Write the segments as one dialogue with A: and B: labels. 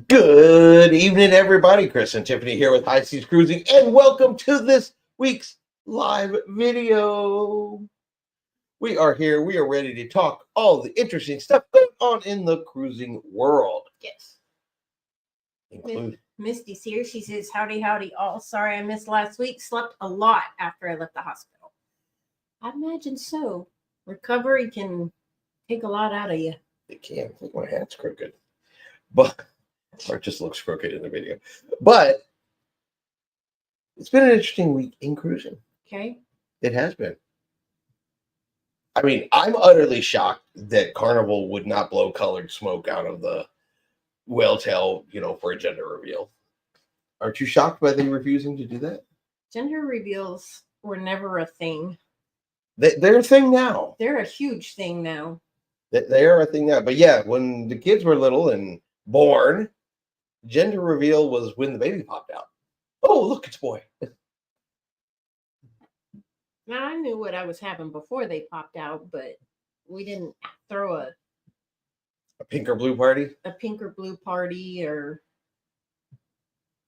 A: Good evening, everybody. Chris and Tiffany here with High Seas Cruising, and welcome to this week's live video. We are here. We are ready to talk all the interesting stuff going on in the cruising world.
B: Yes.
A: Include
B: Misty's here. She says, howdy, howdy, all. Sorry I missed last week. Slept a lot after I left the hospital. I imagine so. Recovery can take a lot out of you.
A: it can. I think my hat's crooked, but or it just looks crooked in the video. But it's been an interesting week in cruising.
B: Okay.
A: It has been. I mean, I'm utterly shocked that Carnival would not blow colored smoke out of the whale tail, for a gender reveal. Aren't you shocked by them refusing to do that?
B: Gender reveals were never a thing.
A: They're a thing now.
B: They're a huge thing now.
A: They are a thing now. But yeah, when the kids were little and born, gender reveal was when the baby popped out. Oh, look, it's a boy.
B: Now, I knew what I was having before they popped out, but we didn't throw
A: A pink or blue party?
B: a pink or blue party or,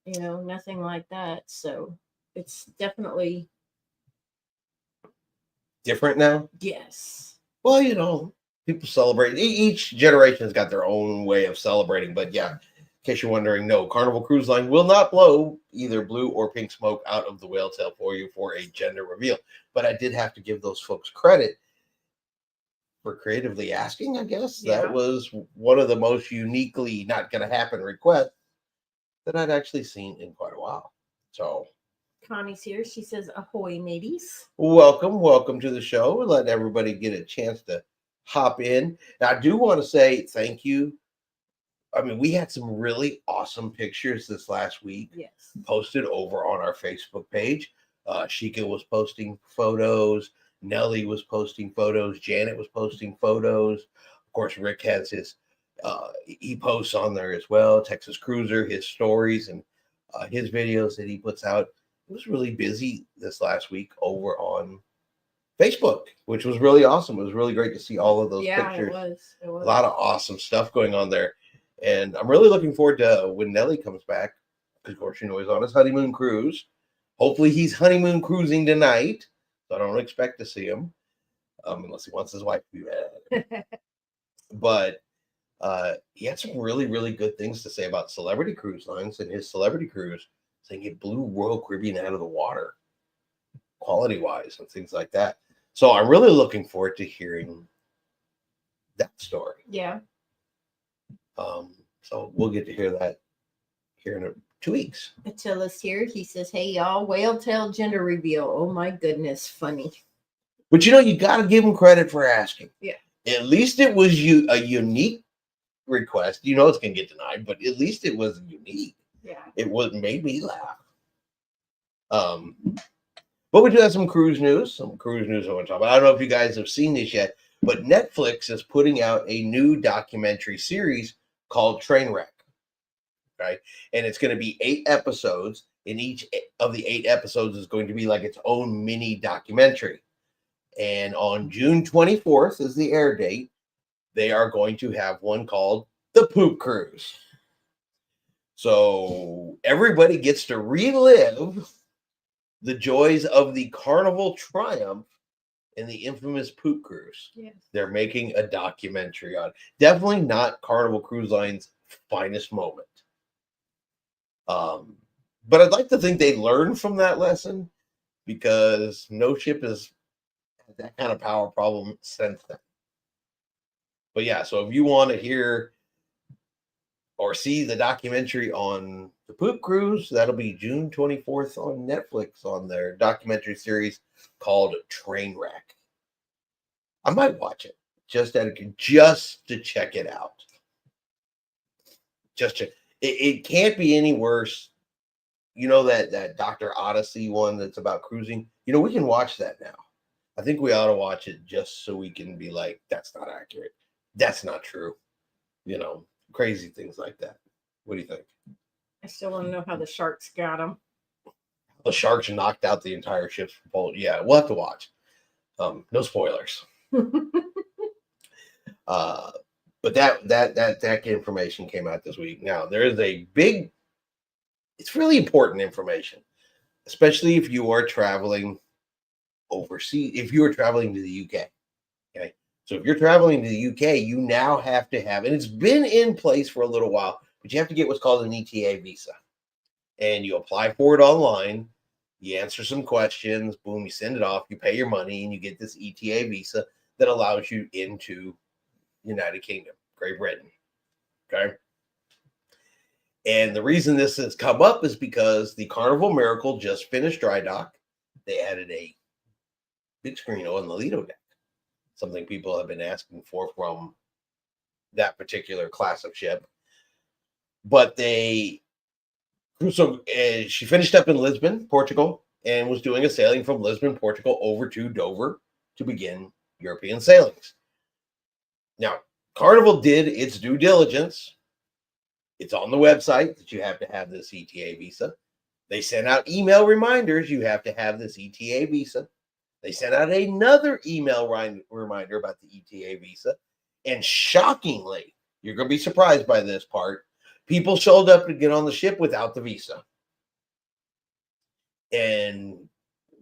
B: nothing like that. So it's definitely,
A: Different now?
B: yes.
A: Well, people celebrate. Each generation has got their own way of celebrating. But yeah, in case you're wondering, no, Carnival Cruise Line will not blow either blue or pink smoke out of the whale tail for you for a gender reveal. But I did have to give those folks credit for creatively asking, I guess.
B: Yeah.
A: That was one of the most uniquely not going to happen requests that I'd actually seen in quite a while. So
B: Connie's here. She says, ahoy, mateys.
A: welcome to the show. Let everybody get a chance to hop in. Now, I do want to say thank you. I mean, we had some really awesome pictures this last week
B: Yes.
A: posted over on our Facebook page. Sheikah was posting photos. Nellie was posting photos. Janet was posting photos. Of course, Rick has his, he posts on there as well. Texas Cruiser, his stories and his videos that he puts out. It was really busy this last week over on Facebook, which was really awesome. It was really great to see all of those pictures.
B: It was.
A: A lot of awesome stuff going on there. And I'm really looking forward to when Nelly comes back. Because, of course, he's on his honeymoon cruise. Hopefully, he's honeymoon cruising tonight. So I don't expect to see him unless he wants his wife to be mad. But he had some really, really good things to say about Celebrity Cruise Lines and his Celebrity Cruise, saying it blew Royal Caribbean out of the water, quality-wise, and things like that. So I'm really looking forward to hearing that story.
B: Yeah.
A: So we'll get to hear that here in 2 weeks.
B: Attila's here. He says, hey, y'all, whale tail gender reveal. Oh, my goodness. Funny.
A: But you got to give him credit for asking.
B: Yeah.
A: At least it was a unique request. It's going to get denied, but at least it was unique.
B: Yeah.
A: It made me laugh. But we do have some cruise news. I want to talk about. I don't know if you guys have seen this yet, but Netflix is putting out a new documentary series called Trainwreck. Right, and it's going to be 8 episodes, and each of the 8 episodes is going to be like its own mini documentary. And on June 24th is the air date. They are going to have one called The Poop Cruise. So everybody gets to relive the joys of the Carnival Triumph and the infamous Poop Cruise.
B: Yes.
A: They're making a documentary on. Definitely not Carnival Cruise Line's finest moment. But I'd like to think they learned from that lesson, because no ship has had that kind of power problem since then. But yeah, so if you want to hear or see the documentary on the Poop Cruise, that'll be June 24th on Netflix on their documentary series called Trainwreck. I might watch it just to check it out. It can't be any worse. That Dr. Odyssey one that's about cruising. We can watch that now. I think we ought to watch it just so we can be like, that's not accurate. That's not true. Crazy things like that. What do you think?
B: I still want to know how the sharks got them.
A: The sharks knocked out the entire ship's propulsion. Yeah, we'll have to watch. No spoilers. But that information came out this week. Now there is a big. It's really important information, especially if you are traveling overseas. If you are traveling to the UK, okay. So if you're traveling to the UK, you now have to have, and it's been in place for a little while, but you have to get what's called an ETA visa, and you apply for it online. You answer some questions, boom, you send it off, you pay your money, and you get this ETA visa that allows you into United Kingdom, Great Britain. Okay. And the reason this has come up is because the Carnival Miracle just finished dry dock. They added a big screen on the Lido deck, something people have been asking for from that particular class of ship. But she finished up in Lisbon, Portugal, and was doing a sailing from Lisbon, Portugal over to Dover to begin European sailings. Now, Carnival did its due diligence. It's on the website that you have to have this ETA visa. They sent out email reminders. You have to have this ETA visa. They sent out another email reminder about the ETA visa. And shockingly, you're going to be surprised by this part, people showed up to get on the ship without the visa. And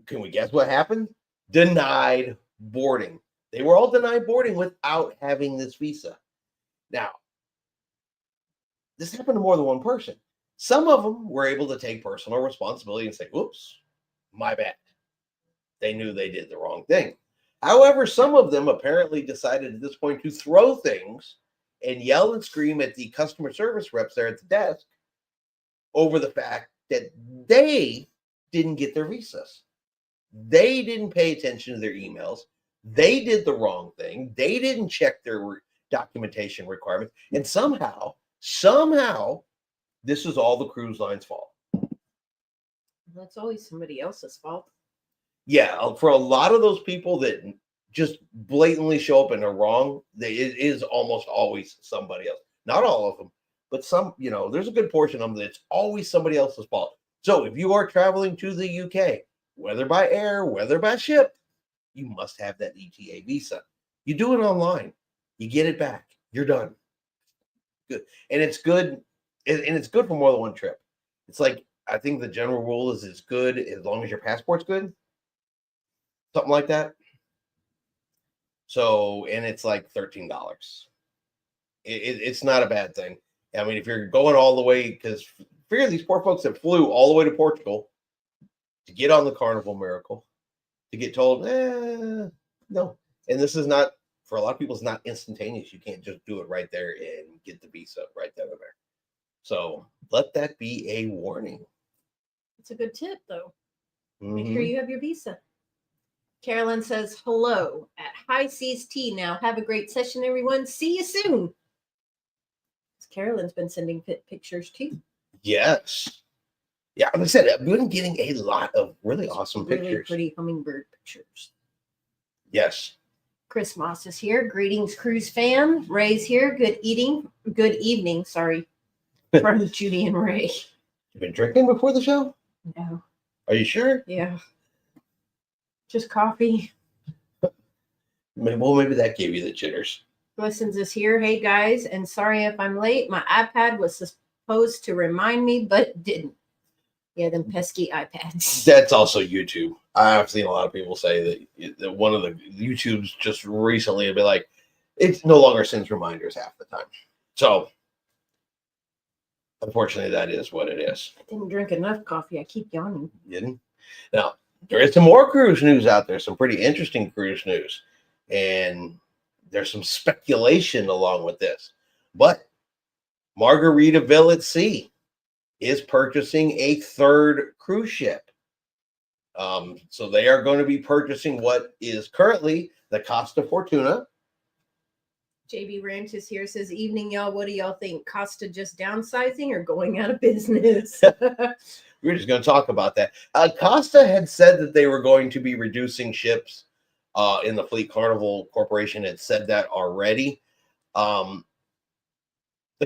A: can we guess what happened? Denied boarding. They were all denied boarding without having this visa. Now, this happened to more than one person. Some of them were able to take personal responsibility and say, "Oops, my bad." They knew they did the wrong thing. However, some of them apparently decided at this point to throw things and yell and scream at the customer service reps there at the desk over the fact that they didn't get their visas. They didn't pay attention to their emails. They did the wrong thing. They didn't check their documentation requirements. And somehow, this is all the cruise line's fault.
B: That's always somebody else's fault.
A: Yeah, for a lot of those people that just blatantly show up and are wrong, it is almost always somebody else. Not all of them, but some, there's a good portion of them that's always somebody else's fault. So if you are traveling to the UK, whether by air, whether by ship, you must have that ETA visa. You do it online. You get it back. You're done. Good. And it's good. And it's good for more than one trip. It's like, I think the general rule is it's good as long as your passport's good. Something like that. So, and it's like $13. It's not a bad thing. I mean, if you're going all the way, because figure these poor folks that flew all the way to Portugal to get on the Carnival Miracle, to get told, no. And this is not, for a lot of people, it's not instantaneous. You can't just do it right there and get the visa right then and there. So let that be a warning.
B: It's a good tip, though. Make sure you have your visa. Carolyn says, hello at High Seas Tea now. Have a great session, everyone. See you soon. Carolyn's been sending pictures too.
A: Yes. Yeah, like I said, I've been getting a lot of really awesome pictures.
B: Really pretty hummingbird pictures.
A: Yes.
B: Chris Moss is here. Greetings, cruise fam. Ray's here. Good evening, sorry. From Judy and Ray.
A: You've been drinking before the show?
B: No.
A: Are you sure?
B: Yeah. Just coffee.
A: Well, maybe that gave you the jitters.
B: Listens is here. Hey guys, and sorry if I'm late. My iPad was supposed to remind me, but didn't. Yeah, them pesky iPads.
A: That's also YouTube. I've seen a lot of people say that one of the YouTubes just recently would be like, it no longer sends reminders half the time. So, unfortunately, that is what it is.
B: I didn't drink enough coffee. I keep yawning.
A: You didn't? Now, there is some more cruise news out there, some pretty interesting cruise news. And there's some speculation along with this. But Margaritaville at Sea is purchasing a third cruise ship. So they are going to be purchasing what is currently the Costa Fortuna.
B: JB Ranch is here, says, evening, y'all. What do y'all think? Costa just downsizing or going out of business?
A: We're just going to talk about that. Costa had said that they were going to be reducing ships in the Fleet. Carnival Corporation had said that already. The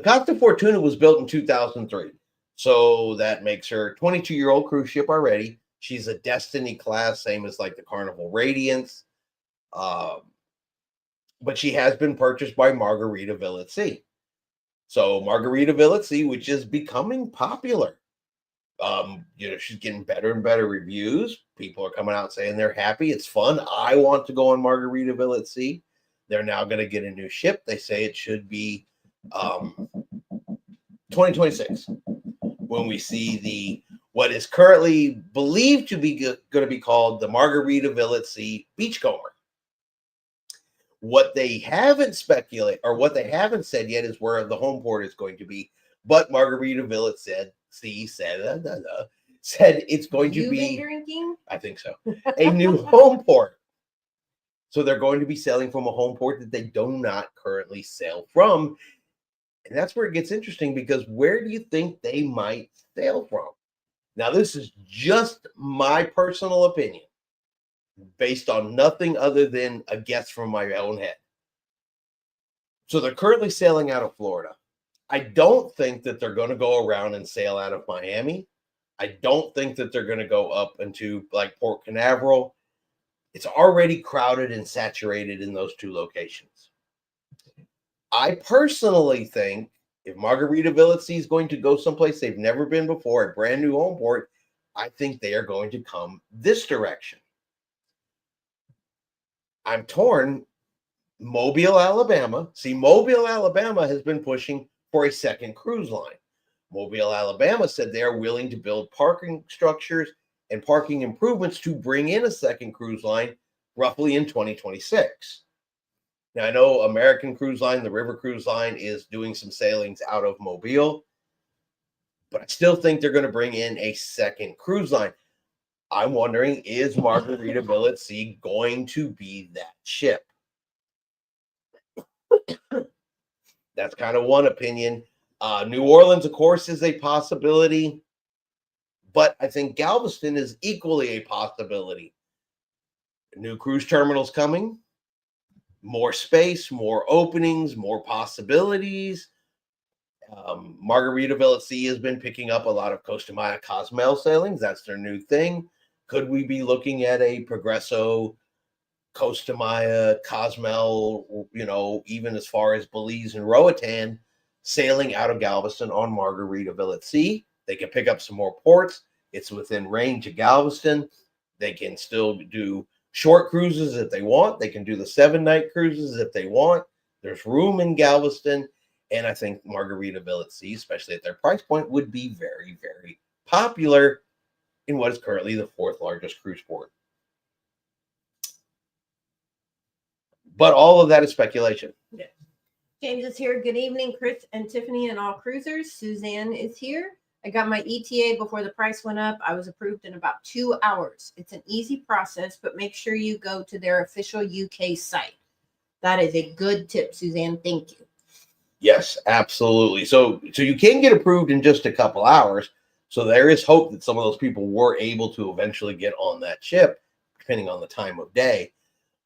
A: Costa Fortuna was built in 2003. So that makes her a 22-year-old cruise ship already. She's a Destiny class, same as like the Carnival Radiance. but she has been purchased by Margaritaville at Sea. So Margaritaville at Sea, which is becoming popular. She's getting better and better reviews. People are coming out saying they're happy. It's fun. I want to go on Margaritaville at Sea. They're now going to get a new ship. They say it should be 2026 when we see what is currently believed to be going to be called the Margaritaville at Sea Beachcomber. What they haven't speculated or what they haven't said yet is where the home port is going to be. But Margaritaville said it's going to be.
B: Been drinking?
A: I think so. A new home port. So they're going to be sailing from a home port that they do not currently sail from. And that's where it gets interesting, because where do you think they might sail from? Now, this is just my personal opinion, based on nothing other than a guess from my own head. So they're currently sailing out of Florida. I don't think that they're going to go around and sail out of Miami. I don't think that they're going to go up into like Port Canaveral. It's already crowded and saturated in those two locations. I personally think if Margaritaville at Sea is going to go someplace they've never been before, a brand new home port, I think they are going to come this direction. I'm torn. Mobile, Alabama. See, Mobile, Alabama has been pushing for a second cruise line. Mobile, Alabama said they are willing to build parking structures and parking improvements to bring in a second cruise line roughly in 2026. Now, I know American Cruise Line, the River Cruise Line, is doing some sailings out of Mobile, but I still think they're going to bring in a second cruise line. I'm wondering, is Margaritaville at Sea going to be that ship? That's kind of one opinion. New Orleans, of course, is a possibility, but I think Galveston is equally a possibility. New cruise terminals coming, more space, more openings, more possibilities. Margaritaville at Sea has been picking up a lot of Costa Maya Cozumel sailings. That's their new thing. Could we be looking at a Progresso, Costa Maya, Cozumel, even as far as Belize and Roatan, sailing out of Galveston on Margaritaville at Sea? They can pick up some more ports. It's within range of Galveston. They can still do short cruises if they want. They can do the 7-night cruises if they want. There's room in Galveston. And I think Margaritaville at Sea, especially at their price point, would be very, very popular in what is currently the 4th largest cruise port. But all of that is speculation.
B: Yeah. James is here. Good evening, Chris and Tiffany and all cruisers. Suzanne is here. I got my ETA before the price went up. I was approved in about 2 hours. It's an easy process, but make sure you go to their official UK site. That is a good tip, Suzanne. Thank you.
A: Yes, absolutely. So you can get approved in just a couple hours. So there is hope that some of those people were able to eventually get on that ship, depending on the time of day.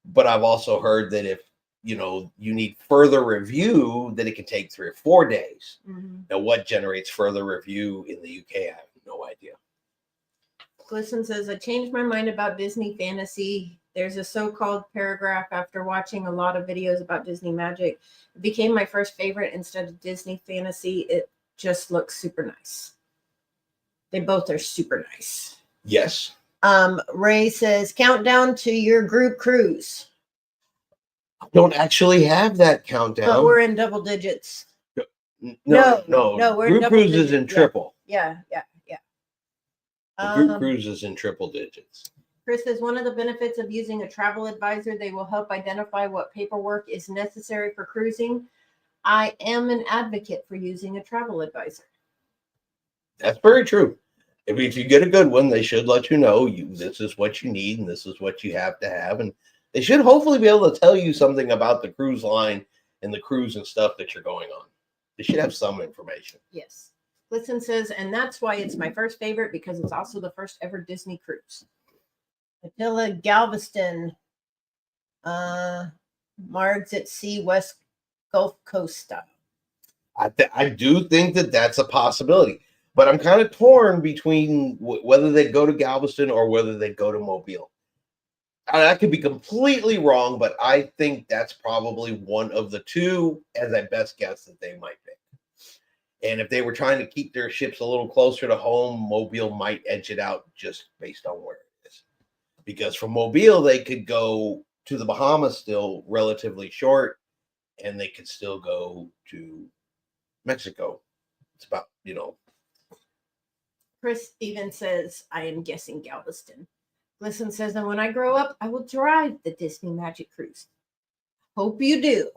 A: But I've also heard that if you need further review, that it can take 3 or 4 days. Mm-hmm. Now, what generates further review in the UK, I have no idea.
B: Glisten says, I changed my mind about Disney fantasy. There's a so-called paragraph after watching a lot of videos about Disney Magic. It became my first favorite instead of Disney fantasy. It just looks super nice. They both are super nice.
A: Yes.
B: Ray says, countdown to your group cruise.
A: I don't actually have that countdown.
B: But we're in double digits.
A: No,
B: we're
A: group
B: in
A: cruise
B: digits.
A: Is in triple.
B: Yeah.
A: The group cruise is in triple digits.
B: Chris says, one of the benefits of using a travel advisor, they will help identify what paperwork is necessary for cruising. I am an advocate for using a travel advisor.
A: That's very true. If you get a good one, they should let you know this is what you need and this is what you have to have. And they should hopefully be able to tell you something about the cruise line and the cruise and stuff that you're going on. They should have some information.
B: Yes. Glisten says, and that's why it's my first favorite, because it's also the first ever Disney cruise. Attila Galveston, Margs at Sea, West Gulf Coast style.
A: I do think that that's a possibility, but I'm kind of torn between whether they go to Galveston or whether they go to Mobile. I could be completely wrong, but I think that's probably one of the two, as I best guess, that they might pick. And if they were trying to keep their ships a little closer to home, Mobile might edge it out just based on where it is. Because from Mobile, they could go to the Bahamas still relatively short, and they could still go to Mexico. It's about,
B: Chris even says, I am guessing Galveston. Glisten says, and when I grow up, I will drive the Disney Magic Cruise. Hope you do.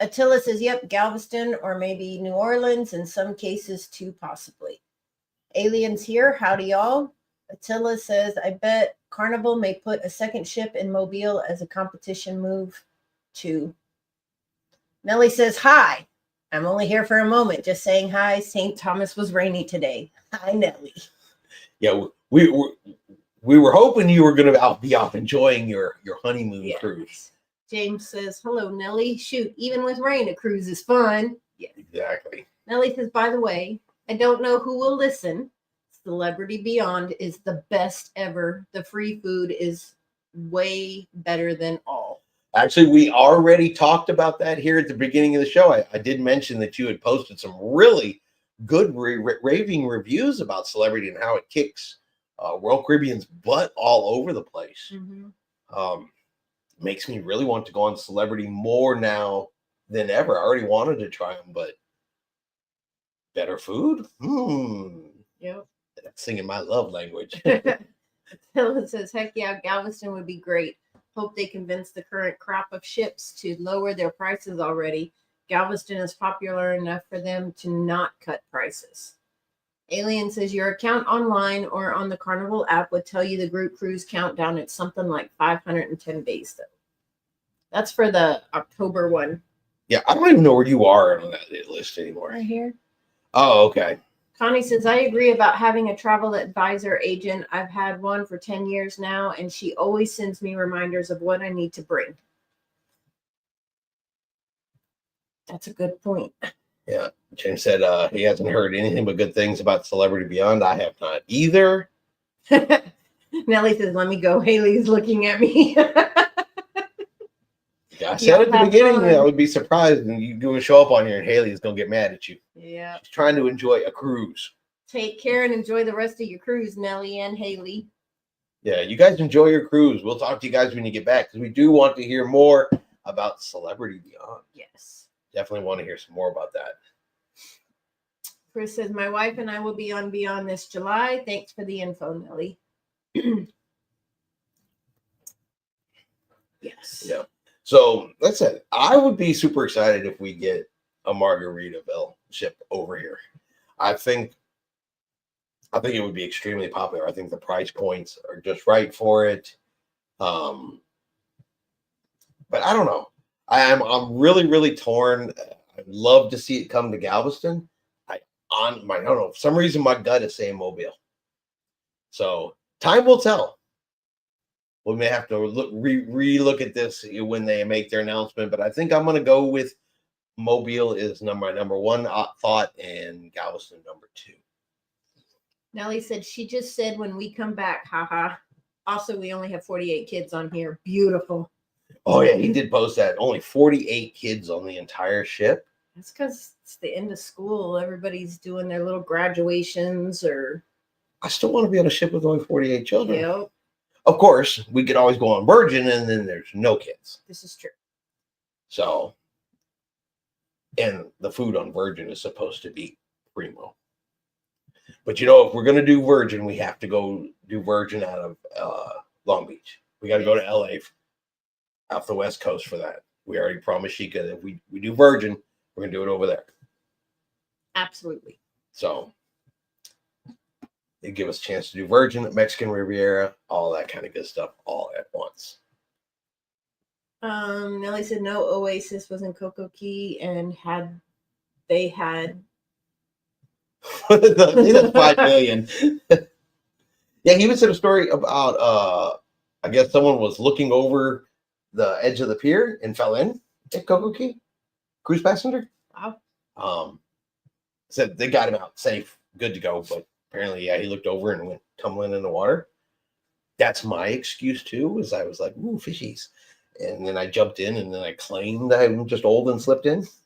B: Attila says, yep, Galveston or maybe New Orleans, in some cases too, possibly. Aliens here, howdy y'all. Attila says, I bet Carnival may put a second ship in Mobile as a competition move too. Nellie says, hi. I'm only here for a moment, just saying hi. St. Thomas was rainy today. Hi, Nellie.
A: Yeah, we were hoping you were going to be off enjoying your honeymoon cruise.
B: James says, hello, Nellie. Shoot, even with rain, a cruise is fun.
A: Yeah, exactly.
B: Nellie says, by the way, I don't know who will listen. Celebrity Beyond is the best ever. The free food is way better than all.
A: Actually, we already talked about that here at the beginning of the show. I did mention that you had posted some really good raving reviews about Celebrity and how it kicks Royal Caribbean's butt all over the place. Mm-hmm. Makes me really want to go on Celebrity more now than ever. I already wanted to try them, but better food?
B: Yep.
A: That's singing my love language.
B: Dylan says, heck yeah, Galveston would be great. Hope they convince the current crop of ships to lower their prices already. Galveston is popular enough for them to not cut prices. Alien says your account online or on the Carnival app would tell you the group cruise countdown. It's something like 510 days, though. That's for the October one.
A: Yeah, I don't even know where you are on that list anymore.
B: Right here.
A: Oh, okay.
B: Connie says, I agree about having a travel advisor agent. I've had one for 10 years now, and she always sends me reminders of what I need to bring. That's a good point.
A: Yeah. James said he hasn't heard anything but good things about Celebrity Beyond. I have not either.
B: Nellie says, let me go. Haley's looking at me.
A: I said at the beginning that I would be surprised and you do show up on here and Haley is going to get mad at you.
B: Yeah.
A: She's trying to enjoy a cruise.
B: Take care and enjoy the rest of your cruise, Nellie and Haley.
A: Yeah, you guys enjoy your cruise. We'll talk to you guys when you get back because we do want to hear more about Celebrity Beyond.
B: Yes.
A: Definitely want to hear some more about that.
B: Chris says, my wife and I will be on Beyond this July. Thanks for the info, Nellie. Yes.
A: Yeah. So that's it. I would be super excited if we get a Margaritaville ship over here. I think it would be extremely popular. I think the price points are just right for it. But I don't know. I'm really, really torn. I'd love to see it come to Galveston. I don't know. For some reason, my gut is saying Mobile. So time will tell. We may have to re-look at this when they make their announcement, but I think I'm going to go with Mobile is my number one thought and Galveston number two.
B: Nellie said, she just said when we come back, haha. Also, we only have 48 kids on here. Beautiful.
A: Oh, yeah, he did post that. Only 48 kids on the entire ship.
B: That's because it's the end of school. Everybody's doing their little graduations or...
A: I still want to be on a ship with only 48 children.
B: Yep.
A: Of course, we could always go on Virgin and then there's no kids.
B: This is true.
A: So, and the food on Virgin is supposed to be primo. But if we're going to do Virgin, we have to go do Virgin out of Long Beach. We got to go to LA off the West Coast for that. We already promised Sheikah that if we do Virgin, we're going to do it over there.
B: Absolutely.
A: So, they give us a chance to do Virgin, Mexican Riviera, all that kind of good stuff all at once.
B: Nellie said no, Oasis was in Coco Key and they had
A: that's 5 million. Yeah, he even said a story about I guess someone was looking over the edge of the pier and fell in at Coco Key. Cruise passenger.
B: Wow.
A: Said they got him out safe, good to go, but apparently, yeah, he looked over and went tumbling in the water. That's my excuse too, is I was like, ooh, fishies. And then I jumped in and then I claimed I'm just old and slipped in. It just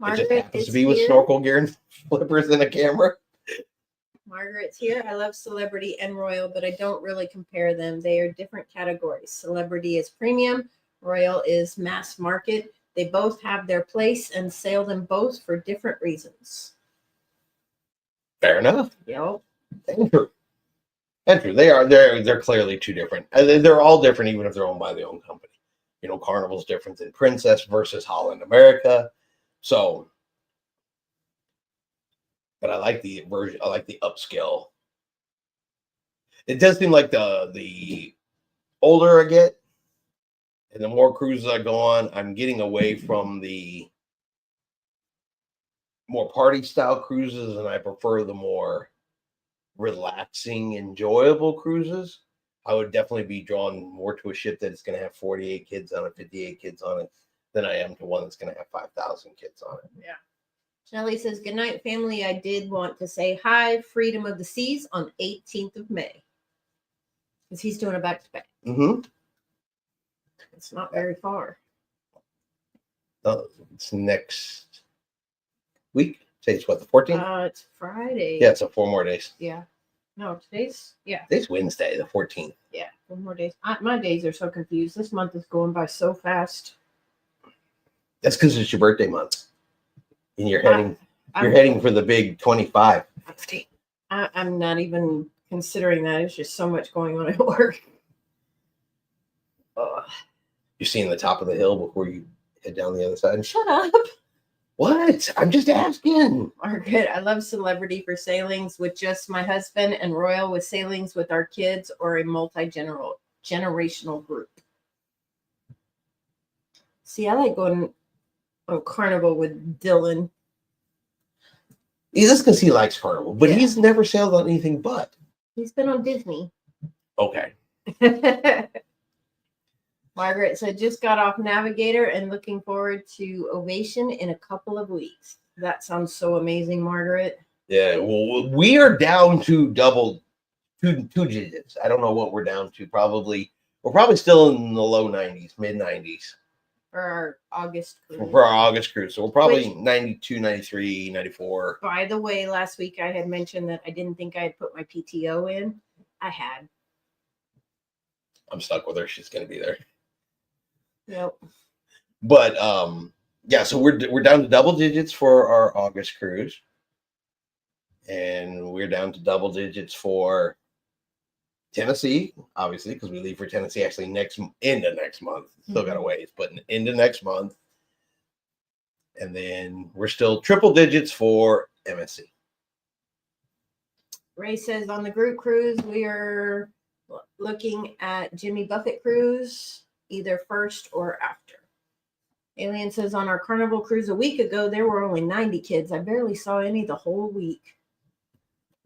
B: Margaret
A: happens
B: is
A: to be with
B: here.
A: snorkel gear and flippers and a camera.
B: Margaret's here. I love Celebrity and Royal, but I don't really compare them. They are different categories. Celebrity is premium, Royal is mass market. They both have their place and sail them both for different reasons.
A: Fair enough.
B: Yep.
A: And true. And true. They're clearly two different. And they're all different, even if they're owned by the own company. You know, Carnival's different than Princess versus Holland America. So, but I like the version. I like the upscale. It does seem like the older I get, and the more cruises I go on, I'm getting away from the more party style cruises, and I prefer the more relaxing, enjoyable cruises. I would definitely be drawn more to a ship that is going to have 48 kids on it, 58 kids on it, than I am to one that's going to have 5,000 kids on it.
B: Yeah. Shelly says, good night, family. I did want to say hi, Freedom of the Seas on 18th of May. Because he's doing a back-to-back.
A: Mm-hmm.
B: It's not very far.
A: It's next week. Say it's what, the 14th?
B: It's Friday.
A: Yeah, it's 4 more days.
B: Yeah. No, today's,
A: Today's Wednesday, the 14th.
B: Yeah, 4 more days. My days are so confused. This month is going by so fast.
A: That's because it's your birthday month. And you're heading for the big 25.
B: I'm not even considering that. There's just so much going on at work.
A: You're seeing the top of the hill before you head down the other side.
B: Shut up.
A: What? I'm just asking.
B: Margaret, I love Celebrity for sailings with just my husband and Royal with sailings with our kids or a multi-generational group. See, I like going on Carnival with Dylan.
A: He's just because he likes Carnival, but he's never sailed on anything but.
B: He's been on Disney.
A: Okay.
B: Margaret said, just got off Navigator and looking forward to Ovation in a couple of weeks. That sounds so amazing, Margaret.
A: Yeah, well, we are down to two digits. I don't know what we're down to. We're probably still in the low 90s, mid 90s.
B: For our August cruise.
A: For our August cruise. So we're probably 92, 93, 94.
B: By the way, last week I had mentioned that I didn't think I had put my PTO in. I had.
A: I'm stuck with her. She's going to be there.
B: Yep.
A: But yeah, so we're down to double digits for our August cruise. And we're down to double digits for Tennessee, obviously, because we leave for Tennessee actually into next month. Still got a ways, but into next month. And then we're still triple digits for MSC.
B: Ray says on the group cruise, we are looking at Jimmy Buffett cruise, either first or after. Alien says on our Carnival cruise a week ago, there were only 90 kids. I barely saw any the whole week.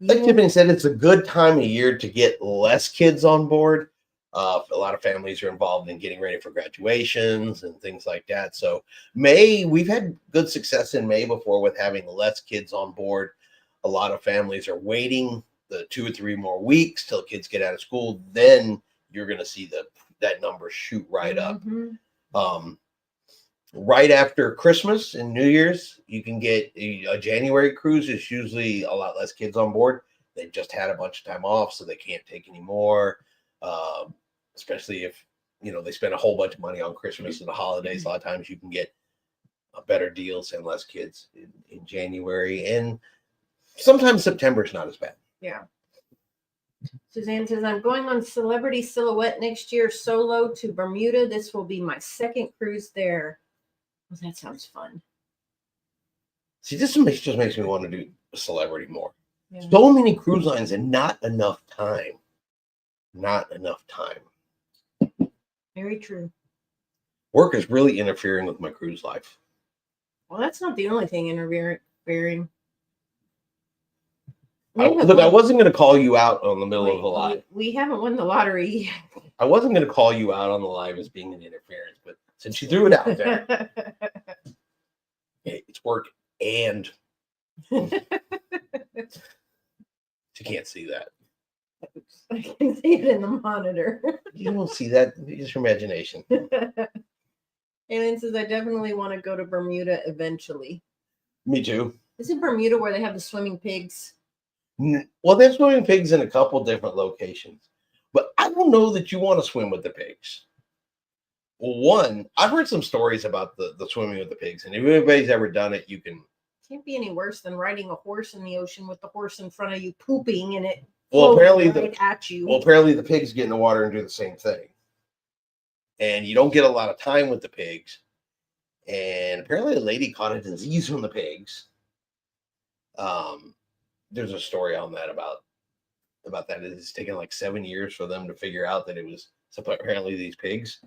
A: Like Tiffany said, it's a good time of year to get less kids on board. A lot of families are involved in getting ready for graduations and things like that. So May, we've had good success in May before with having less kids on board. A lot of families are waiting the 2 or 3 more weeks till kids get out of school. Then you're going to see that number shoot right up. Right after Christmas and New Year's, you can get a January cruise. Is usually a lot less kids on board. They just had a bunch of time off, so they can't take any more. Especially if they spend a whole bunch of money on Christmas and the holidays. A lot of times you can get better deals and less kids in January, and sometimes September is not as bad.
B: Yeah. Suzanne says, I'm going on Celebrity Silhouette next year solo to Bermuda. This will be my second cruise there. Well, that sounds fun.
A: See, this just makes me want to do Celebrity more.
B: Yeah.
A: So many cruise lines and not enough time. Not enough time.
B: Very true.
A: Work is really interfering with my cruise life.
B: Well, that's not the only thing interfering.
A: Look, I wasn't going to call you out on the middle of the live.
B: We haven't won the lottery yet.
A: I wasn't going to call you out on the live as being an interference, but since you threw it out there, it's work and you can't see that.
B: Oops, I can see it in the monitor.
A: You don't see that. It's your imagination.
B: Alien says, I definitely want to go to Bermuda eventually.
A: Me too.
B: Isn't Bermuda where they have the swimming pigs?
A: Well, they're swimming pigs in a couple different locations, but I don't know that you want to swim with the pigs. Well, one, I've heard some stories about the swimming with the pigs, and if anybody's ever done it, you can.
B: Can't be any worse than riding a horse in the ocean with the horse in front of you pooping and it
A: Well, apparently
B: right at you.
A: Well, apparently the pigs get in the water and do the same thing, and you don't get a lot of time with the pigs. And apparently, a lady caught a disease from the pigs. There's a story on that about that. It's taken like 7 years for them to figure out that it was apparently these pigs.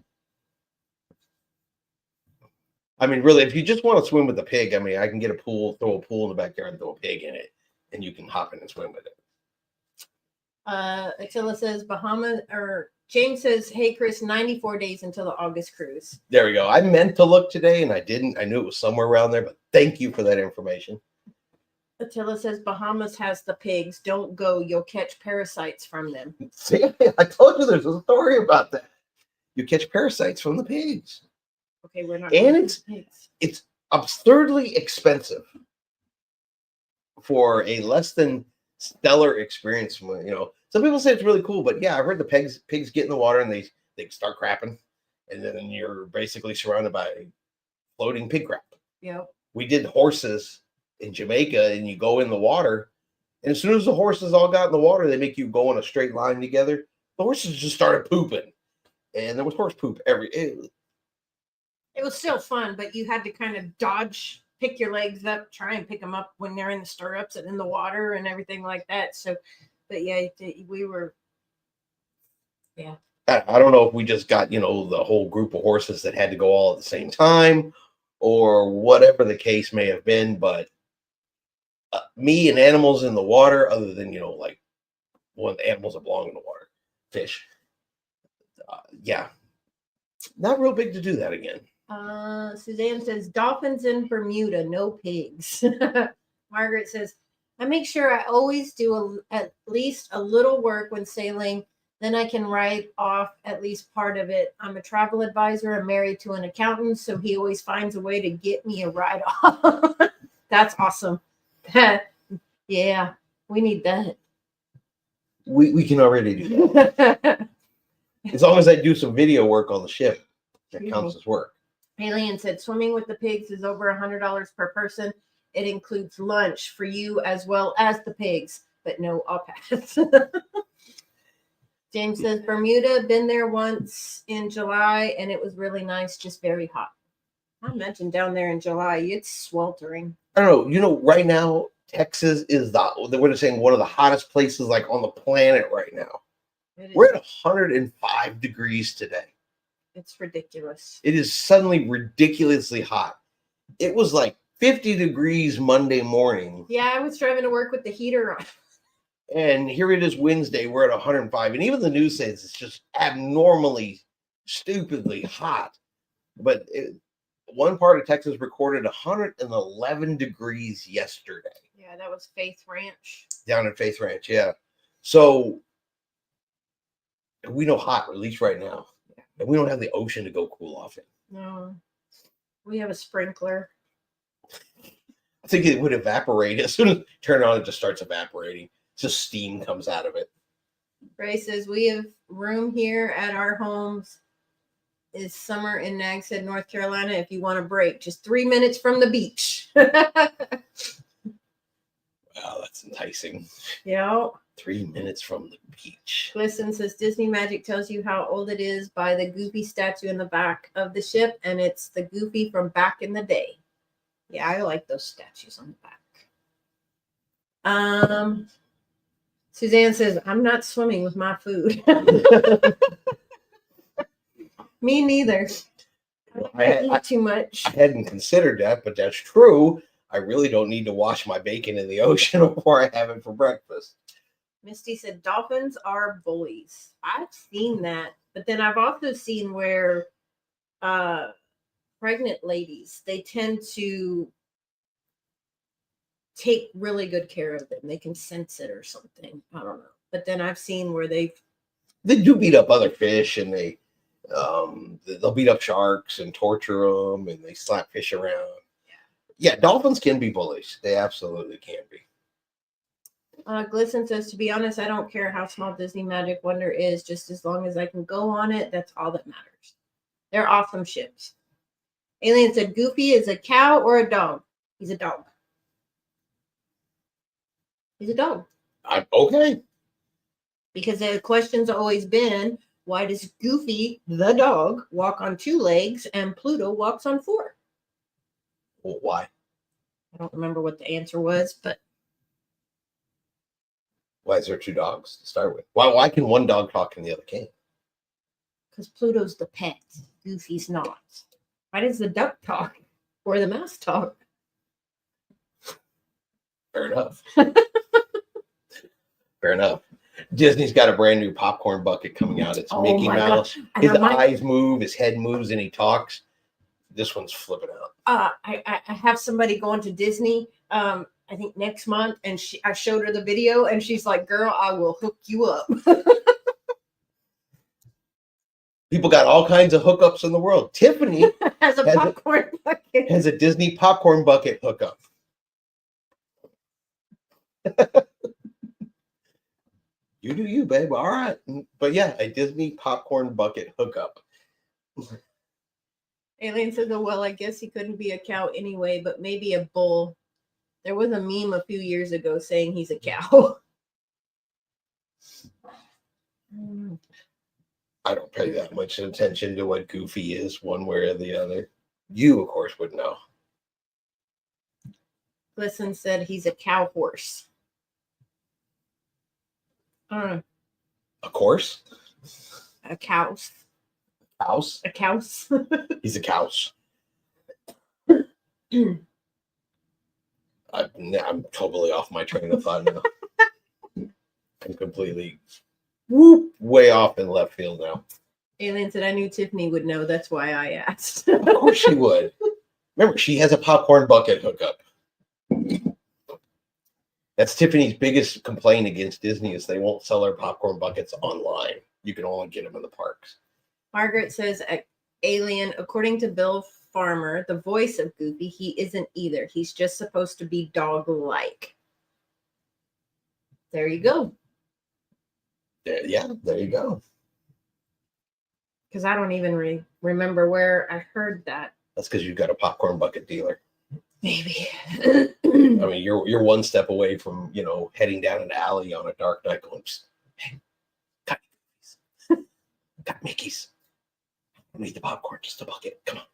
A: I mean, really, if you just want to swim with a pig, I mean, I can get a pool, throw a pool in the backyard, and throw a pig in it, and you can hop in and swim with it.
B: Attila says James says, hey Chris, 94 days until the August cruise.
A: There we go. I meant to look today and I didn't. I knew it was somewhere around there, but thank you for that information.
B: Attila says Bahamas has the pigs. Don't go. You'll catch parasites from them.
A: See, I told you there's a story about that. You catch parasites from the pigs.
B: Okay, we're not.
A: And it's absurdly expensive for a less than stellar experience. You know, some people say it's really cool, but yeah, I've heard the pigs get in the water and they start crapping, and then you're basically surrounded by floating pig crap.
B: Yeah.
A: We did horses in Jamaica, and you go in the water, and as soon as the horses all got in the water, they make you go in a straight line together. The horses just started pooping, and there was horse poop
B: It was still fun, but you had to kind of dodge, pick your legs up, try and pick them up when they're in the stirrups and in the water and everything like that. So, but yeah, we were, yeah.
A: I don't know if we just got, the whole group of horses that had to go all at the same time or whatever the case may have been, but me and animals in the water, other than, like one of the animals that belong in the water, fish. Yeah. Not real big to do that again.
B: Suzanne says, dolphins in Bermuda, no pigs. Margaret says, I make sure I always do at least a little work when sailing. Then I can write off at least part of it. I'm a travel advisor. I'm married to an accountant, so he always finds a way to get me a write-off. That's awesome. Yeah, we need that.
A: We can already do that. As long as I do some video work on the ship, that counts as work.
B: Alien said, swimming with the pigs is over $100 per person. It includes lunch for you as well as the pigs, but no, I'll pass. James says, Bermuda, been there once in July, and it was really nice, just very hot. I imagine down there in July, it's sweltering.
A: I don't know. Right now, Texas is we're saying one of the hottest places like on the planet right now. We're at 105 degrees today.
B: It's ridiculous.
A: It is suddenly ridiculously hot. It was like 50 degrees Monday morning.
B: Yeah, I was driving to work with the heater on.
A: And here it is Wednesday. We're at 105. And even the news says it's just abnormally, stupidly hot. But one part of Texas recorded 111 degrees yesterday.
B: Yeah, that was Faith Ranch.
A: Down in Faith Ranch, yeah. So we know hot, at least right now. Yeah. And we don't have the ocean to go cool off in.
B: No. We have a sprinkler.
A: I think it would evaporate. As soon as you turn it on, it just starts evaporating. Just steam comes out of it.
B: Ray says, we have room here at our homes. Is summer in Nags Head, North Carolina. If you want a break, just 3 minutes from the beach.
A: Wow, that's enticing.
B: Yeah.
A: 3 minutes from the beach.
B: Glisten says Disney Magic tells you how old it is by the Goofy statue in the back of the ship, and it's the Goofy from back in the day. Yeah, I like those statues on the back. Suzanne says, I'm not swimming with my food. Me neither. I eat too much.
A: I hadn't considered that, but that's true. I really don't need to wash my bacon in the ocean before I have it for breakfast.
B: Misty said, dolphins are bullies. I've seen that. But then I've also seen where pregnant ladies, they tend to take really good care of them. They can sense it or something. I don't know. But then I've seen where
A: they do beat up other fish, and they'll beat up sharks and torture them, and they slap fish around. Yeah, dolphins can be bullies. They absolutely can be.
B: Glisten says, to be honest, I don't care how small Disney Magic Wonder is, just as long as I can go on it, that's all that matters. They're awesome ships. Alien said, Goofy is a cow or a dog? He's a dog. He's a dog.
A: Okay.
B: Because the question's always been, why does Goofy, the dog, walk on 2 legs and Pluto walks on 4?
A: Well, why?
B: I don't remember what the answer was, but
A: why is there 2 dogs to start with? Why can one dog talk and the other can't?
B: Because Pluto's the pet. Goofy's not. Why does the duck talk or the mouse talk?
A: Fair enough. Fair enough. Disney's got a brand new popcorn bucket coming out. It's Mickey Mouse. His eyes move, his head moves, and he talks. This one's flipping out.
B: I have somebody going to Disney, I think next month, and I showed her the video, and she's like, "Girl, I will hook you up."
A: People got all kinds of hookups in the world. Tiffany
B: has a popcorn bucket.
A: Has a Disney popcorn bucket hookup. You do you, babe. All right. But yeah, a Disney popcorn bucket hookup.
B: Alien says, oh, well, I guess he couldn't be a cow anyway, but maybe a bull. There was a meme a few years ago saying he's a cow.
A: I don't pay that much attention to what Goofy is one way or the other. You, of course, would know.
B: Glisten said he's a cow horse.
A: A course?
B: A cows.
A: House?
B: A cows.
A: He's a cows. I'm totally off my train of thought now. I'm completely way off in left field now.
B: Alien said, I knew Tiffany would know. That's why I asked.
A: Of course she would. Remember, she has a popcorn bucket hookup. That's Tiffany's biggest complaint against Disney is they won't sell their popcorn buckets online. You can only get them in the parks.
B: Margaret says, Alien, according to Bill Farmer, the voice of Goofy, he isn't either. He's just supposed to be dog-like. There you go.
A: There you go.
B: Because I don't even remember where I heard that.
A: That's because you've got a popcorn bucket dealer.
B: Maybe.
A: I mean, you're one step away from, heading down an alley on a dark night going, hey, got Mickey's. I don't need the popcorn, just a bucket. Come on.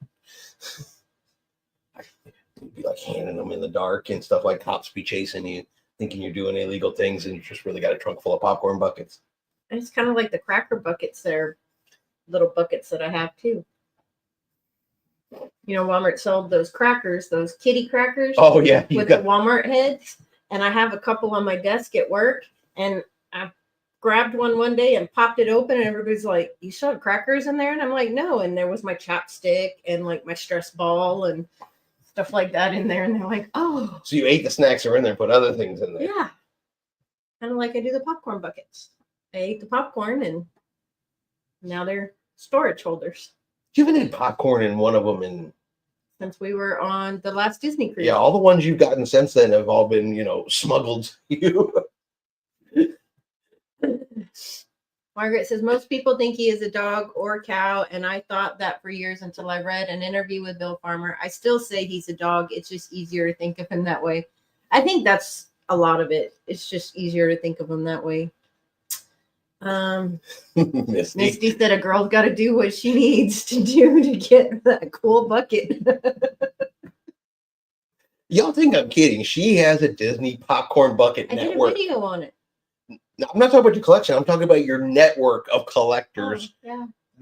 A: You'd be like handing them in the dark and stuff, like cops be chasing you, thinking you're doing illegal things, and you just really got a trunk full of popcorn buckets.
B: It's kind of like the cracker buckets. They're little buckets that I have too. Walmart sold those crackers, those kitty crackers.
A: Oh, yeah.
B: With the Walmart heads. And I have a couple on my desk at work. And I grabbed one day and popped it open. And everybody's like, you still have crackers in there? And I'm like, no. And there was my chapstick and like my stress ball and stuff like that in there. And they're like, oh.
A: So you ate the snacks that were in there and put other things in there.
B: Yeah. Kind of like I do the popcorn buckets. I ate the popcorn and now they're storage holders.
A: You haven't had popcorn in one of them
B: since we were on the last Disney cruise.
A: Yeah, all the ones you've gotten since then have all been, smuggled to you.
B: Margaret says, most people think he is a dog or a cow, and I thought that for years until I read an interview with Bill Farmer. I still say he's a dog. It's just easier to think of him that way. I think that's a lot of it. It's just easier to think of him that way. Misty said a girl's got to do what she needs to do to get that cool bucket.
A: Y'all think I'm kidding? She has a Disney popcorn bucket network.
B: I did a video on it.
A: No, I'm not talking about your collection. I'm talking about your network of collectors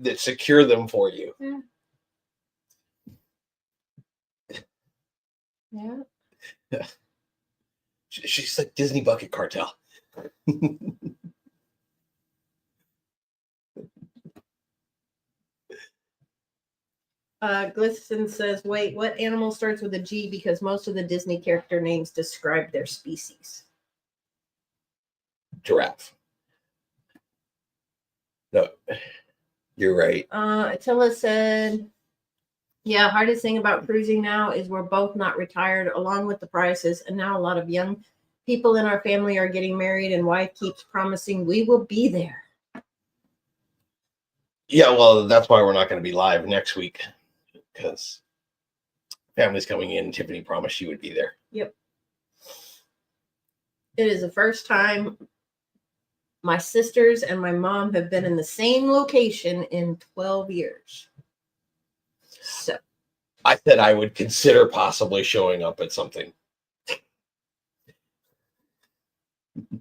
A: that secure them for you.
B: Yeah.
A: She's like Disney bucket cartel.
B: Glisten says, wait, what animal starts with a G? Because most of the Disney character names describe their species.
A: Giraffe. No, you're right.
B: Attila said, yeah, hardest thing about cruising now is we're both not retired along with the prices. And now a lot of young people in our family are getting married and wife keeps promising we will be there.
A: Yeah, well, that's why we're not going to be live next week because family's coming in. Tiffany promised she would be there.
B: Yep. It is the first time my sisters and my mom have been in the same location in 12 years. So
A: I said I would consider possibly showing up at something.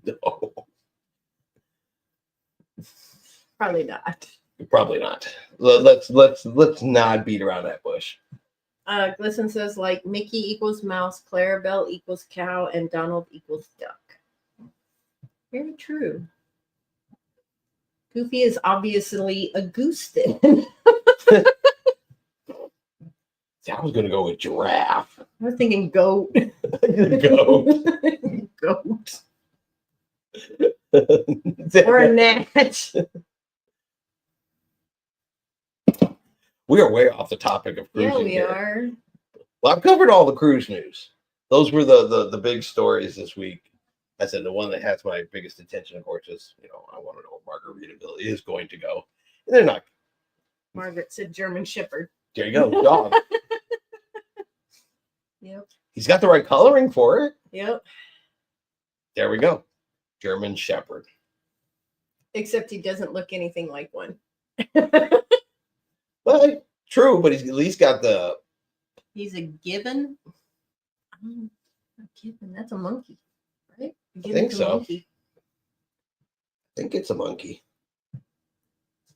A: No,
B: probably not.
A: probably not. Let's not beat around that bush.
B: Glisten says like Mickey equals mouse, Clarabelle equals cow, and Donald equals duck. Very true. Goofy is obviously a goose then.
A: See, I was going to go with giraffe.
B: I was thinking goat.
A: Goat.
B: Goat. Or a gnat.
A: We are way off the topic of cruising.
B: Yeah, we
A: here.
B: are.
A: Well, I've covered all the cruise news. Those were the big stories this week. I said the one that has my biggest attention, of course, is I want to know where Margaritaville is going to go. And they're not.
B: Margaret said German Shepherd.
A: There you go, dog.
B: Yep.
A: He's got the right coloring for it.
B: Yep.
A: There we go. German Shepherd.
B: Except he doesn't look anything like one.
A: Well, true, but he's at least got the.
B: He's a gibbon. A gibbon. That's a monkey, right?
A: I think so. I think it's a monkey.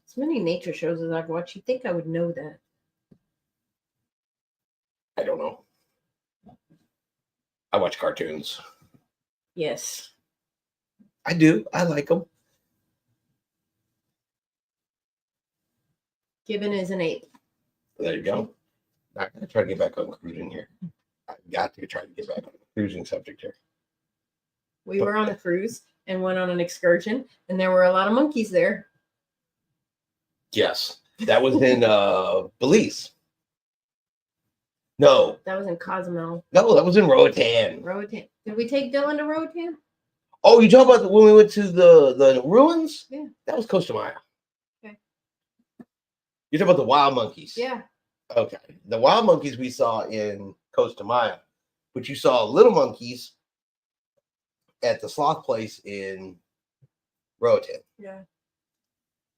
B: As many nature shows as I've watched, you'd think I would know that.
A: I don't know. I watch cartoons.
B: Yes.
A: I do. I like them.
B: Gibbon is an ape.
A: There you go. I'm going to try to get back on cruising here. I've got to try to get back on the cruising subject here.
B: We were on a cruise and went on an excursion, and there were a lot of monkeys there.
A: Yes. That was in Belize. No.
B: That was in Cozumel.
A: No, that was in Roatan.
B: Roatan. Did we take Dylan to Roatan?
A: Oh, you talking about when we went to the ruins?
B: Yeah.
A: That was Costa Maya.
B: Okay.
A: You're talking about the wild monkeys?
B: Yeah.
A: Okay. The wild monkeys we saw in Costa Maya, but you saw little monkeys at the sloth place in Roatan.
B: Yeah.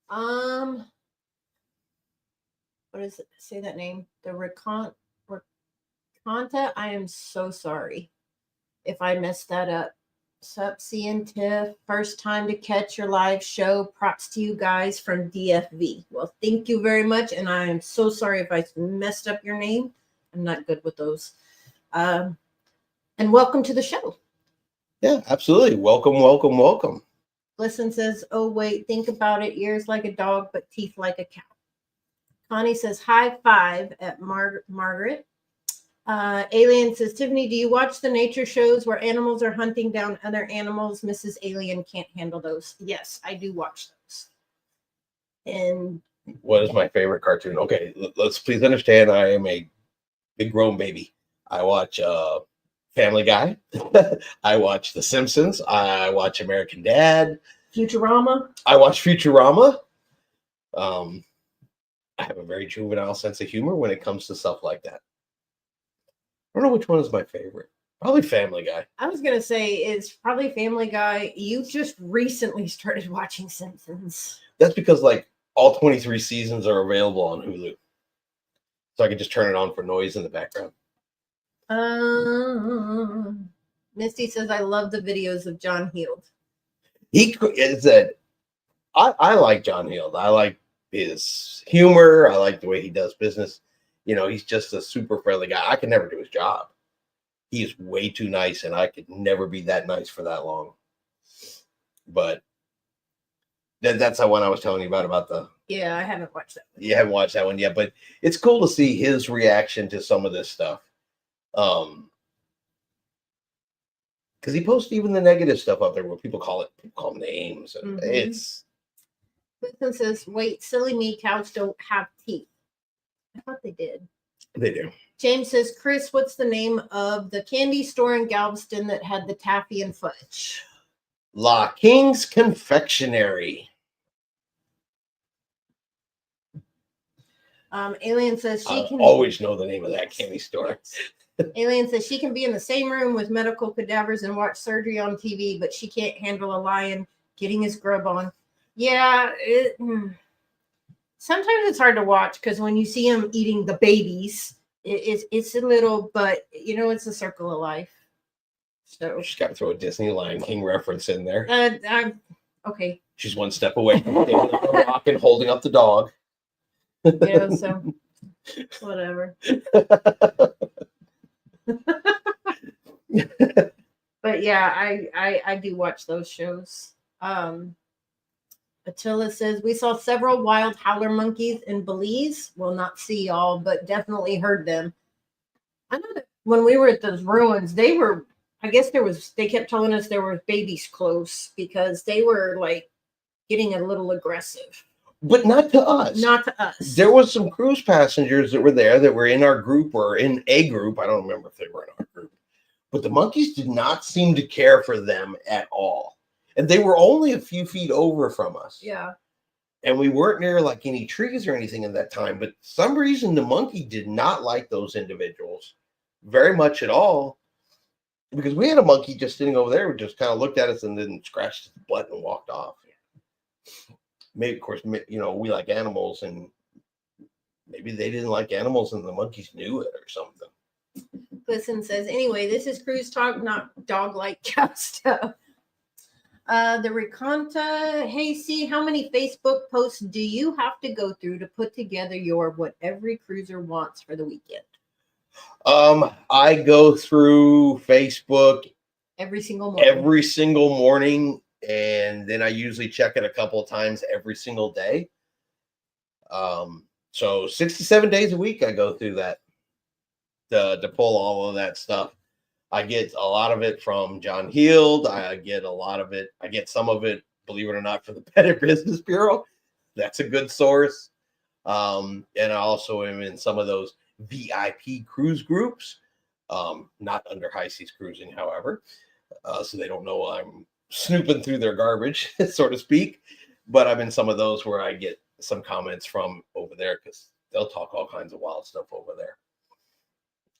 B: What is it? Say that name. The Raconta. I am so sorry if I messed that up. Sup, C and Tiff. First time to catch your live show. Props to you guys from DFV. Well, thank you very much. And I am so sorry if I messed up your name. I'm not good with those. And welcome to the show.
A: Yeah, absolutely. Welcome, welcome, welcome.
B: Listen says, oh, wait, think about it. Ears like a dog, but teeth like a cow. Connie says, high five at Margaret. Alien says, Tiffany, do you watch the nature shows where animals are hunting down other animals? Mrs. Alien can't handle those. Yes, I do watch those. And
A: what is my favorite cartoon? Okay, let's please understand I am a big grown baby. I watch Family Guy. I watch The Simpsons. I watch American Dad.
B: Futurama.
A: I watch Futurama. I have a very juvenile sense of humor when it comes to stuff like that. I don't know which one is my favorite. Probably Family Guy.
B: I was going to say it's probably Family Guy. You just recently started watching Simpsons.
A: That's because like all 23 seasons are available on Hulu. So I can just turn it on for noise in the background.
B: Misty says, I love the videos of John Heald.
A: He is that I like John Heald. I like his humor. I like the way he does business. He's just a super friendly guy. I can never do his job. He is way too nice, and I could never be that nice for that long. But that's the one I was telling you about the.
B: Yeah, I haven't watched that.
A: You haven't watched that one yet, but it's cool to see his reaction to some of this stuff. Because he posts even the negative stuff up there where people call him names, and
B: Clifton says, wait, silly me, cows don't have teeth. I thought they did.
A: They do.
B: James says, Chris, what's the name of the candy store in Galveston that had the taffy and fudge?
A: La King's Confectionery.
B: Alien says she
A: I
B: can
A: always know the name of that candy store.
B: Alien says she can be in the same room with medical cadavers and watch surgery on TV, but she can't handle a lion getting his grub on. Yeah, sometimes it's hard to watch because when you see him eating the babies, it's a little, but it's a circle of life. So
A: She's got to throw a Disney Lion King reference in there.
B: I'm okay.
A: She's one step away from standing on the rock and holding up the dog.
B: Yeah, so whatever. But yeah, I do watch those shows. Attila says we saw several wild howler monkeys in Belize. Well, not see all, but definitely heard them. I know that when we were at those ruins, they were. I guess they kept telling us there were babies close because they were like getting a little aggressive.
A: But not to us.
B: Not to us.
A: There was some cruise passengers that were there that were in our group or in a group. I don't remember if they were in our group. But the monkeys did not seem to care for them at all. And they were only a few feet over from us.
B: Yeah.
A: And we weren't near like any trees or anything in that time. But for some reason, the monkey did not like those individuals very much at all. Because we had a monkey just sitting over there who just kind of looked at us and then scratched his butt and walked off. Maybe, of course, we like animals, and maybe they didn't like animals and the monkeys knew it or something.
B: Listen says, anyway, this is cruise talk, not dog like cow stuff. The Reconta, hey, see, how many Facebook posts do you have to go through to put together your what every cruiser wants for the weekend?
A: I go through Facebook
B: every single morning,
A: and then I usually check it a couple of times every single day. So 6 to 7 days a week I go through that to pull all of that stuff. I get a lot of it from John Heald. I get some of it, believe it or not, from the Better Business Bureau. That's a good source. And I also am in some of those VIP cruise groups, not under High Seas Cruising, however, so they don't know I'm snooping through their garbage, so to speak. But I'm in some of those where I get some comments from over there because they'll talk all kinds of wild stuff over there.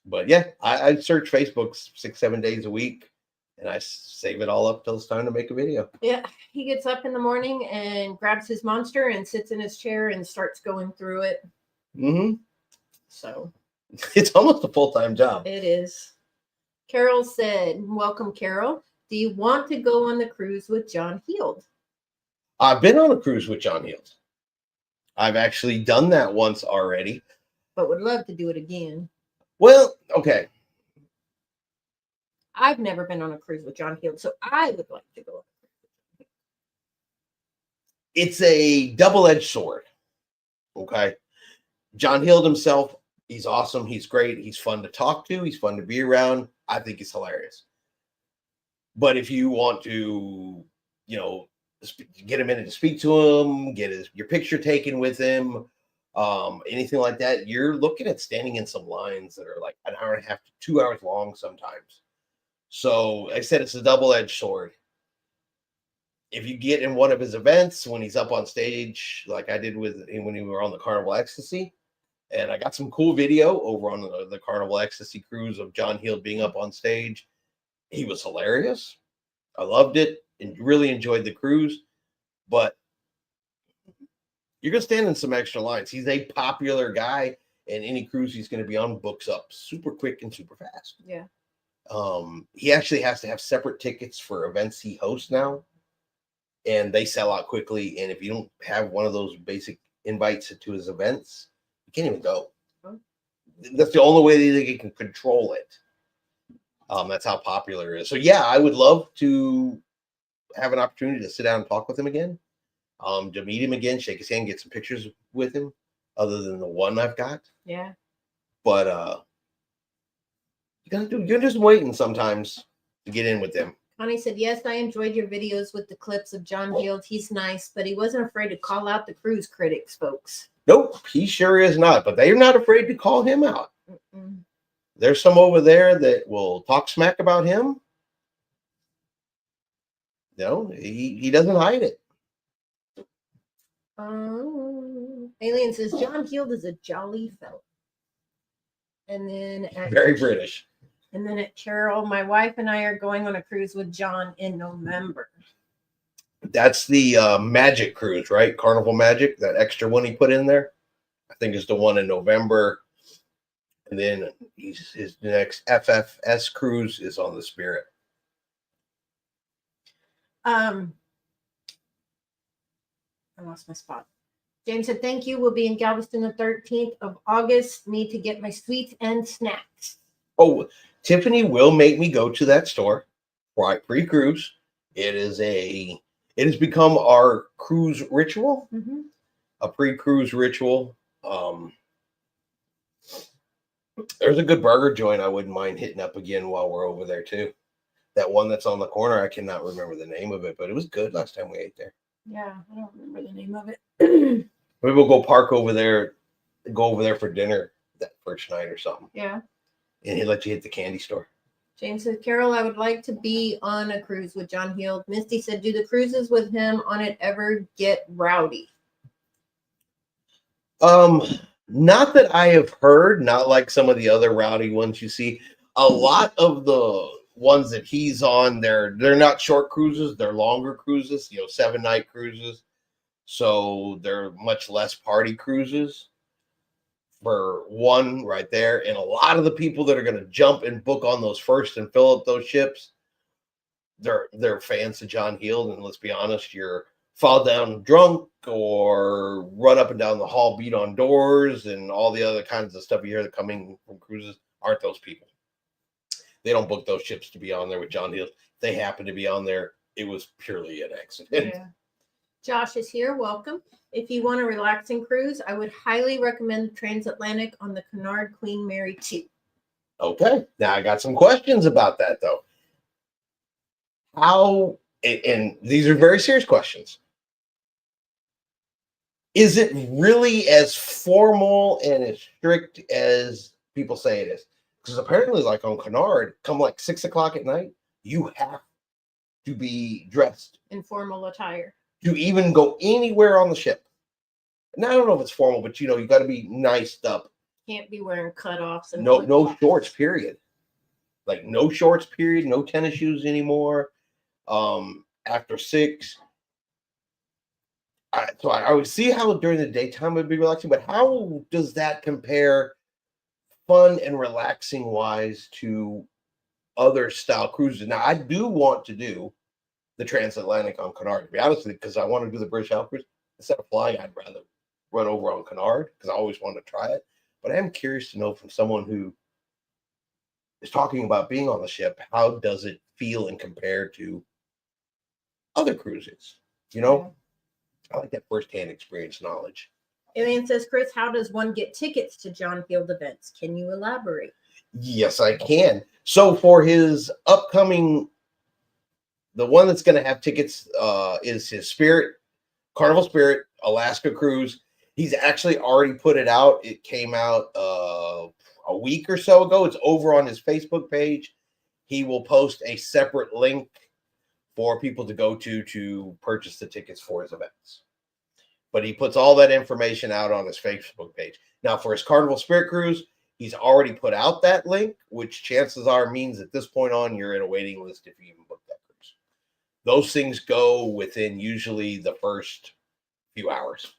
A: But yeah, I search Facebook 6-7 days a week, and I save it all up till it's time to make a video.
B: Yeah, he gets up in the morning and grabs his monster and sits in his chair and starts going through it.
A: Mm-hmm.
B: So
A: it's almost a full-time job.
B: It is. Carol said, welcome, Carol. Do you want to go on the cruise with John Heald?
A: I've been on a cruise with John Heald. I've actually done that once already.
B: But would love to do it again.
A: Well, okay.
B: I've never been on a cruise with John Heald, so I would like to go.
A: It's a double-edged sword. Okay. John Heald himself, he's awesome. He's great. He's fun to talk to. He's fun to be around. I think he's hilarious. But if you want to, get him in to speak to him, get your picture taken with him, anything like that, you're looking at standing in some lines that are like an hour and a half to 2 hours long sometimes. So like I said, it's a double-edged sword. If you get in one of his events when he's up on stage, like I did with him when we were on the Carnival Ecstasy, and I got some cool video over on the Carnival Ecstasy cruise of John Heald being up on stage. He was hilarious. I loved it and really enjoyed the cruise. But you're going to stand in some extra lines. He's a popular guy, and any cruise he's going to be on books up super quick and super fast.
B: Yeah.
A: He actually has to have separate tickets for events he hosts now, and they sell out quickly. And if you don't have one of those basic invites to his events, you can't even go.
B: Oh.
A: That's the only way that they can control it. That's how popular it is. So yeah, I would love to have an opportunity to sit down and talk with him again, to meet him again, shake his hand, get some pictures with him, other than the one I've got.
B: Yeah.
A: But you're just waiting sometimes to get in with them.
B: Connie said, yes, I enjoyed your videos with the clips of John Heald. He's nice, but he wasn't afraid to call out the cruise critics, folks.
A: Nope, he sure is not. But they're not afraid to call him out.
B: Mm-mm.
A: There's some over there that will talk smack about him. No, he doesn't hide it.
B: Alien says, John Heald is a jolly fellow. And then
A: Very British.
B: And then at Carol, my wife and I are going on a cruise with John in November.
A: That's the Magic cruise, right? Carnival Magic, that extra one he put in there. I think is the one in November. And then his next FFS cruise is on the Spirit.
B: I lost my spot. James said, thank you. We'll be in Galveston the 13th of August. Need to get my sweets and snacks.
A: Oh, Tiffany will make me go to that store pre-cruise. It has become our cruise ritual, a pre-cruise ritual. There's a good burger joint I wouldn't mind hitting up again while we're over there too. That one that's on the corner, I cannot remember the name of it, but it was good last time we ate there.
B: Yeah, I don't remember the name of it.
A: Maybe we'll go park over there, go over there for dinner that first night or something.
B: Yeah.
A: And he'll let you hit the candy store.
B: James said, Carol, I would like to be on a cruise with John Heald. Misty said, do the cruises with him on it ever get rowdy?
A: Not that I have heard, not like some of the other rowdy ones you see. A lot of the ones that he's on, they're not short cruises, they're longer cruises, 7-night cruises. So they're much less party cruises. For one right there. And a lot of the people that are going to jump and book on those first and fill up those ships, they're fans of John Heald. And let's be honest, you're fall down drunk or run up and down the hall, beat on doors, and all the other kinds of stuff you hear that coming from cruises aren't those people. They don't book those ships to be on there with John Heald. They happen to be on there. It was purely an accident.
B: Yeah. Josh is here. Welcome. If you want a relaxing cruise, I would highly recommend the Transatlantic on the Cunard Queen Mary 2.
A: Okay. Now I got some questions about that, though. How, and these are very serious questions. Is it really as formal and as strict as people say it is? Because apparently, like on Cunard, come like 6 o'clock at night, you have to be dressed
B: in formal attire
A: to even go anywhere on the ship. And I don't know if it's formal, but you got to be niced up.
B: Can't be wearing cutoffs and
A: no shorts, period. Like no shorts, period. No tennis shoes anymore. After 6. So I would see how during the daytime would be relaxing, but how does that compare fun and relaxing wise to other style cruises? Now, I do want to do the Transatlantic on Cunard, to be honest with you, because I want to do the British Isles cruise. Instead of flying, I'd rather run over on Cunard because I always wanted to try it. But I am curious to know from someone who is talking about being on the ship, how does it feel and compare to other cruises? I like that firsthand experience knowledge.
B: Alien says, Chris, how does one get tickets to John Heald events? Can you elaborate?
A: Yes, I can. So for his upcoming, the one that's going to have tickets is his Carnival Spirit Alaska cruise. He's actually already put it out. It came out a week or so ago. It's over on his Facebook page. He will post a separate link for people to go to purchase the tickets for his events. But he puts all that information out on his Facebook page. Now, for his Carnival Spirit cruise, he's already put out that link, which chances are means at this point on, you're in a waiting list if you even book that cruise. Those things go within usually the first few hours.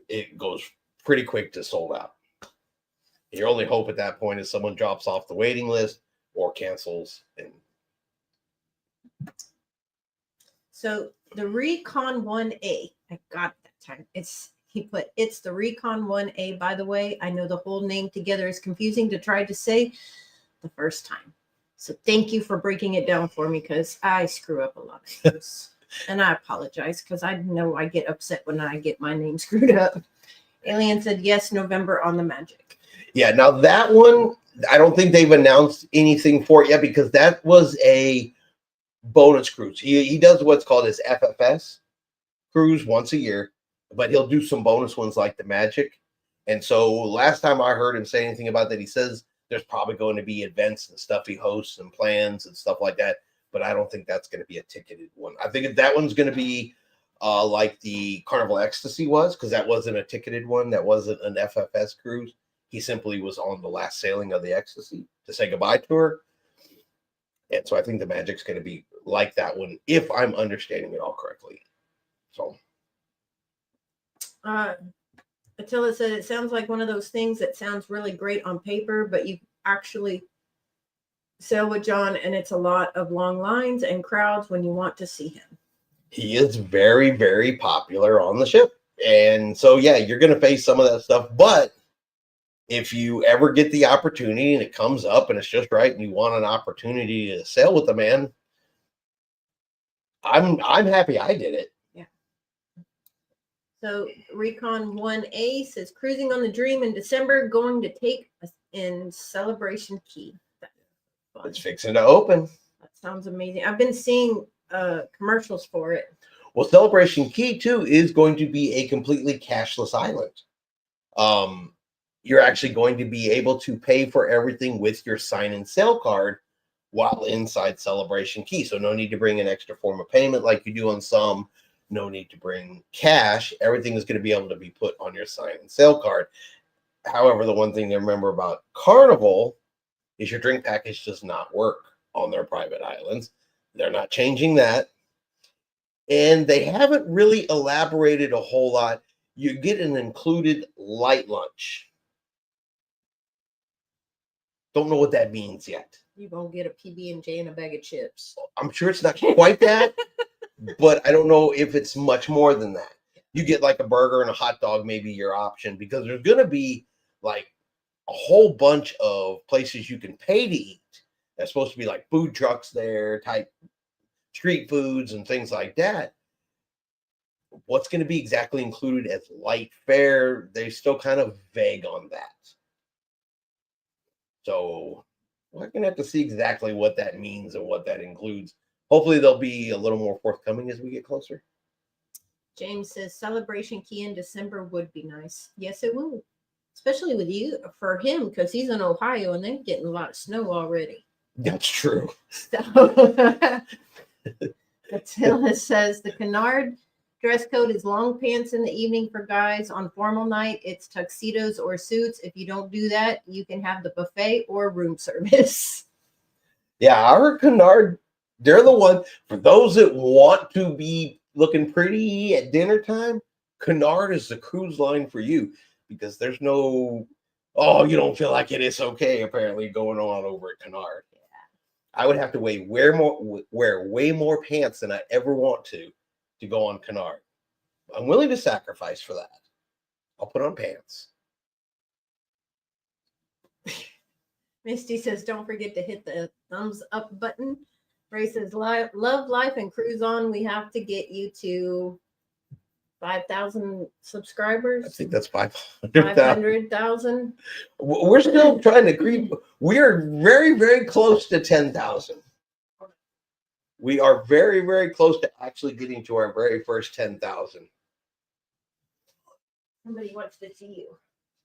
A: It goes pretty quick to sold out. Your only hope at that point is someone drops off the waiting list or cancels.
B: So the Recon 1A, I got it that time. It's the Recon 1A, by the way. I know the whole name together is confusing to try to say the first time. So thank you for breaking it down for me because I screw up a lot of things. And I apologize because I know I get upset when I get my name screwed up. Alien said, yes, November on the Magic.
A: Yeah, now that one, I don't think they've announced anything for it yet because that was a bonus cruise. He does what's called his FFS cruise once a year, but he'll do some bonus ones like the Magic. And so last time I heard him say anything about that, he says there's probably going to be events and stuff he hosts and plans and stuff like that. But I don't think that's going to be a ticketed one. I think that one's going to be like the Carnival Ecstasy was, because that wasn't a ticketed one. That wasn't an FFS cruise. He simply was on the last sailing of the Ecstasy to say goodbye to her. And so I think the Magic's going to be like that one, if I'm understanding it all correctly. So.
B: Attila said it sounds like one of those things that sounds really great on paper, but you actually sail with John and it's a lot of long lines and crowds when you want to see him.
A: He is very, very popular on the ship. And so, yeah, you're going to face some of that stuff. But if you ever get the opportunity and it comes up and it's just right and you want an opportunity to sail with the man, I'm happy I did it.
B: Yeah. So Recon 1A says cruising on the Dream in December, going to take us in Celebration Key.
A: It's fixing to open.
B: That sounds amazing. I've been seeing commercials for it.
A: Well, Celebration Key too is going to be a completely cashless island. You're actually going to be able to pay for everything with your sign and sail card while inside Celebration Key. So no need to bring an extra form of payment like you do on some. No need to bring cash. Everything is going to be able to be put on your sign and sail card. However, the one thing to remember about Carnival is your drink package does not work on their private islands. They're not changing that. And they haven't really elaborated a whole lot. You get an included light lunch. Don't know what that means yet.
B: You won't get a PB&J and a bag of chips.
A: I'm sure it's not quite that, but I don't know if it's much more than that. You get like a burger and a hot dog, maybe your option, because there's going to be like a whole bunch of places you can pay to eat. There's supposed to be like food trucks there, type street foods and things like that. What's going to be exactly included as light fare, they're still kind of vague on that. So we're going to have to see exactly what that means and what that includes. Hopefully they'll be a little more forthcoming as we get closer.
B: James says Celebration Key in December would be nice. Yes, it would. Especially with you, for him, because he's in Ohio and they're getting a lot of snow already.
A: That's true.
B: So Attila says the Canard dress code is long pants in the evening for guys. On formal night, it's tuxedos or suits. If you don't do that, you can have the buffet or room service.
A: Yeah, our Canard, they're the one, for those that want to be looking pretty at dinner time, Canard is the cruise line for you, because there's no, oh, you don't feel like it is okay, apparently, going on over at Canard. Yeah. I would have to wear way more pants than I ever want to go on Canard. I'm willing to sacrifice for that. I'll put on pants.
B: Misty says, don't forget to hit the thumbs up button. Ray says, love life and cruise on. We have to get you to 5,000 subscribers.
A: I think that's 500,000.
B: 500,000.
A: We're still trying to creep. We are very, very close to 10,000. We are very, very close to actually getting to our very first 10,000.
B: Somebody wants to see you.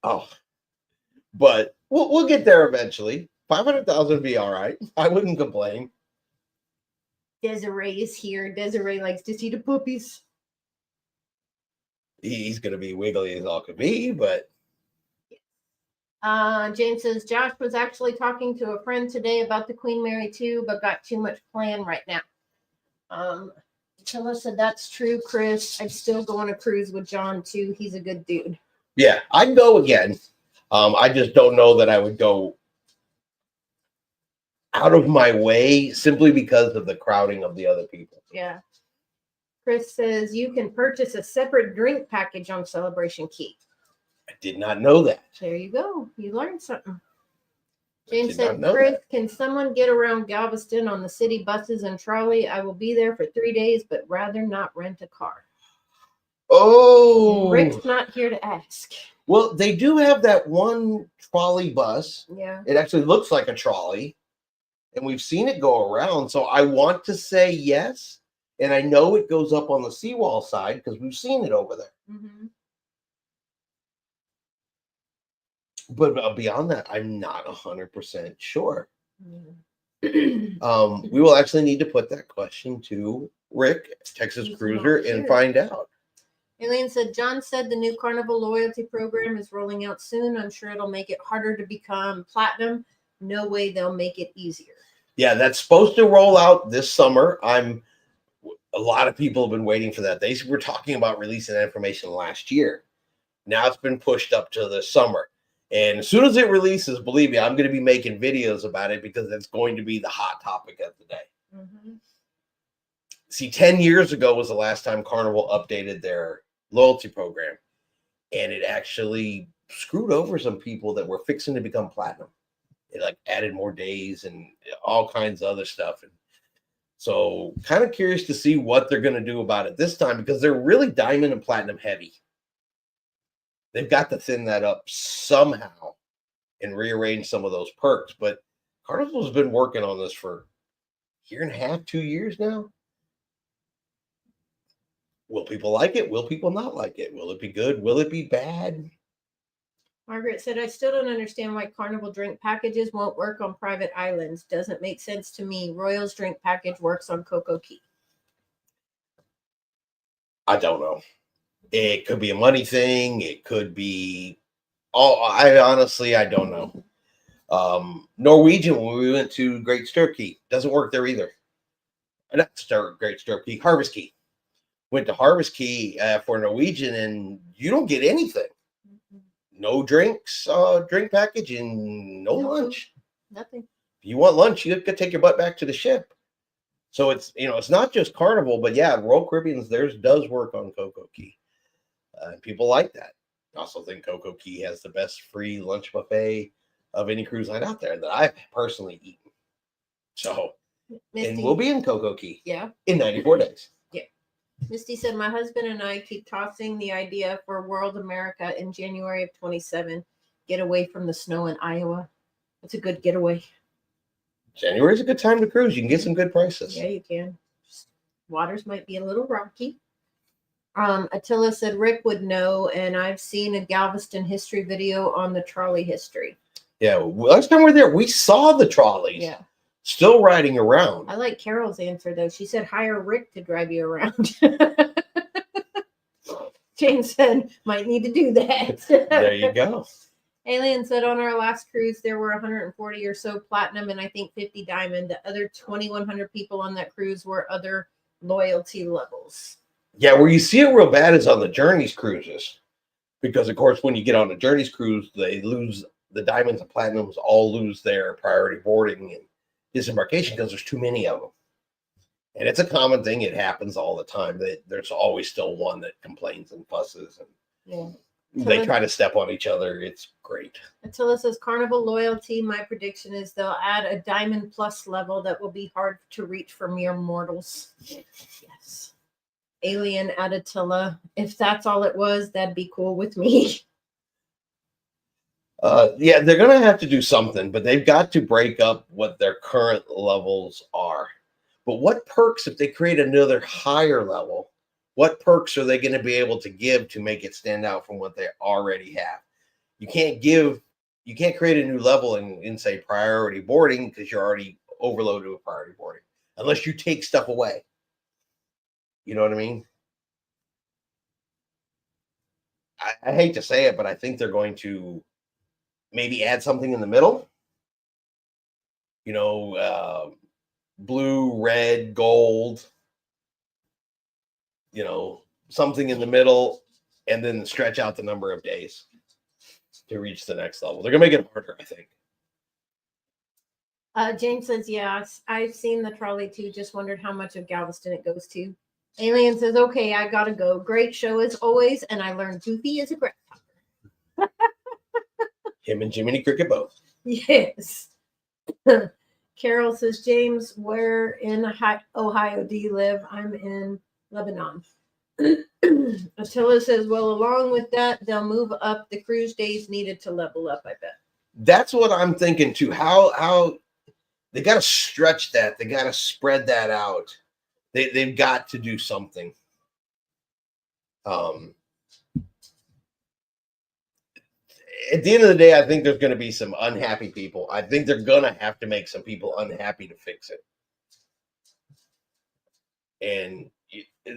A: Oh, but we'll get there eventually. 500,000 would be all right. I wouldn't complain.
B: Desiree is here. Desiree likes to see the puppies.
A: He's going to be wiggly as all could be, but.
B: James says, Josh was actually talking to a friend today about the Queen Mary 2, but got too much planned right now. Attila said, that's true, Chris. I'd still go on a cruise with John, too. He's a good dude.
A: Yeah, I'd go again. I just don't know that I would go out of my way simply because of the crowding of the other people.
B: Yeah. Chris says, you can purchase a separate drink package on Celebration Key.
A: I did not know that.
B: There you go. You learned something. James said, Chris, can someone get around Galveston on the city buses and trolley? I will be there for 3 days, but rather not rent a car.
A: Oh.
B: Rick's not here to ask.
A: Well, they do have that one trolley bus.
B: Yeah.
A: It actually looks like a trolley. and we've seen it go around. So I want to say yes, and I know it goes up on the seawall side because we've seen it over there.
B: Mm-hmm.
A: But beyond that, I'm not 100% sure.
B: Mm-hmm.
A: We will actually need to put that question to Rick, Texas
B: He's
A: Cruiser,
B: not
A: and
B: sure.
A: find out.
B: Elaine said, John said the new Carnival loyalty program is rolling out soon. I'm sure it'll make it harder to become platinum. No way they'll make it easier.
A: Yeah, that's supposed to roll out this summer. A lot of people have been waiting for that. They were talking about releasing that information last year. Now it's been pushed up to the summer. And as soon as it releases, believe me, I'm going to be making videos about it because it's going to be the hot topic of the day.
B: Mm-hmm.
A: See, 10 years ago was the last time Carnival updated their loyalty program. And it actually screwed over some people that were fixing to become platinum. It like added more days and all kinds of other stuff. And so kind of curious to see what they're going to do about it this time because they're really diamond and platinum heavy. They've got to thin that up somehow and rearrange some of those perks. But Carnival's been working on this for a year and a half, 2 years now. Will people like it? Will people not like it? Will it be good? Will it be bad?
B: Margaret said, I still don't understand why Carnival drink packages won't work on private islands. Doesn't make sense to me. Royal's drink package works on Coco Key.
A: I don't know. It could be a money thing. It could be. Oh, I honestly, I don't know. Norwegian, when we went to Great Stirrup Cay, doesn't work there either. Not Great Stirrup Cay, Harvest Key. Went to Harvest Key for Norwegian, and you don't get anything. No drinks, drink package, and no lunch.
B: Nothing.
A: If you want lunch, you could take your butt back to the ship. So it's it's not just Carnival, but yeah, Royal Caribbean's theirs does work on Coco Key. People like that. I also think Coco Key has the best free lunch buffet of any cruise line out there that I've personally eaten. So,
B: Misty,
A: and we'll be in Coco Key.
B: Yeah.
A: In 94 days.
B: Yeah. Misty said, my husband and I keep tossing the idea for World America in January of 27. Get away from the snow in Iowa. It's a good getaway.
A: January is a good time to cruise. You can get some good prices.
B: Yeah, you can. Waters might be a little rocky. Attila said Rick would know, and I've seen a Galveston history video on the trolley history.
A: Yeah, last time we were there, we saw the trolleys.
B: Yeah.
A: Still riding around.
B: I like Carol's answer though. She said hire Rick to drive you around. James said might need to do that.
A: There you go.
B: Alien said on our last cruise there were 140 or so platinum and I think 50 diamond. The other 2,100 people on that cruise were other loyalty levels.
A: Yeah, where you see it real bad is on the Journeys cruises. Because, of course, when you get on a Journeys cruise, they lose the diamonds and platinums, all lose their priority boarding and disembarkation because there's too many of them. And it's a common thing. It happens all the time. There's always still one that complains and fusses. And they try to step on each other. It's great.
B: Attila says Carnival loyalty. My prediction is they'll add a diamond plus level that will be hard to reach for mere mortals. Yes. Alien at Attila. If that's all it was, that'd be cool with me.
A: Yeah, they're going to have to do something, but they've got to break up what their current levels are. But what perks, if they create another higher level, what perks are they going to be able to give to make it stand out from what they already have? You can't create a new level in say, priority boarding because you're already overloaded with priority boarding, unless you take stuff away. You know what I mean? I hate to say it, but I think they're going to maybe add something in the middle. Blue, red, gold. Something in the middle, and then stretch out the number of days to reach the next level. They're going to make it harder, I think.
B: James says, yeah, I've seen the trolley too. Just wondered how much of Galveston it goes to. Alien says, okay, I gotta go. Great show as always, and I learned Goofy is a grasshopper.
A: Him and Jiminy Cricket both.
B: Yes. Carol says, James, where in Ohio do you live? I'm in Lebanon. Attila says, well, along with that, they'll move up the cruise days needed to level up, I bet.
A: That's what I'm thinking too. How they got to stretch that. They got to spread that out. They've got to do something. At the end of the day, I think there's going to be some unhappy people. I think they're going to have to make some people unhappy to fix it. And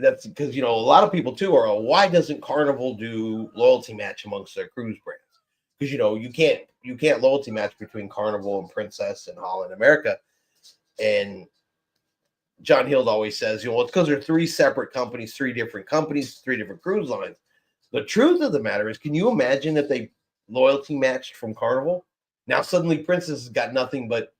A: that's because, a lot of people too are, why doesn't Carnival do loyalty match amongst their cruise brands? Because, you can't loyalty match between Carnival and Princess and Holland America. And John Hild always says, it's because they're three separate companies, three different cruise lines. The truth of the matter is, can you imagine if they loyalty matched from Carnival? Now suddenly Princess has got nothing but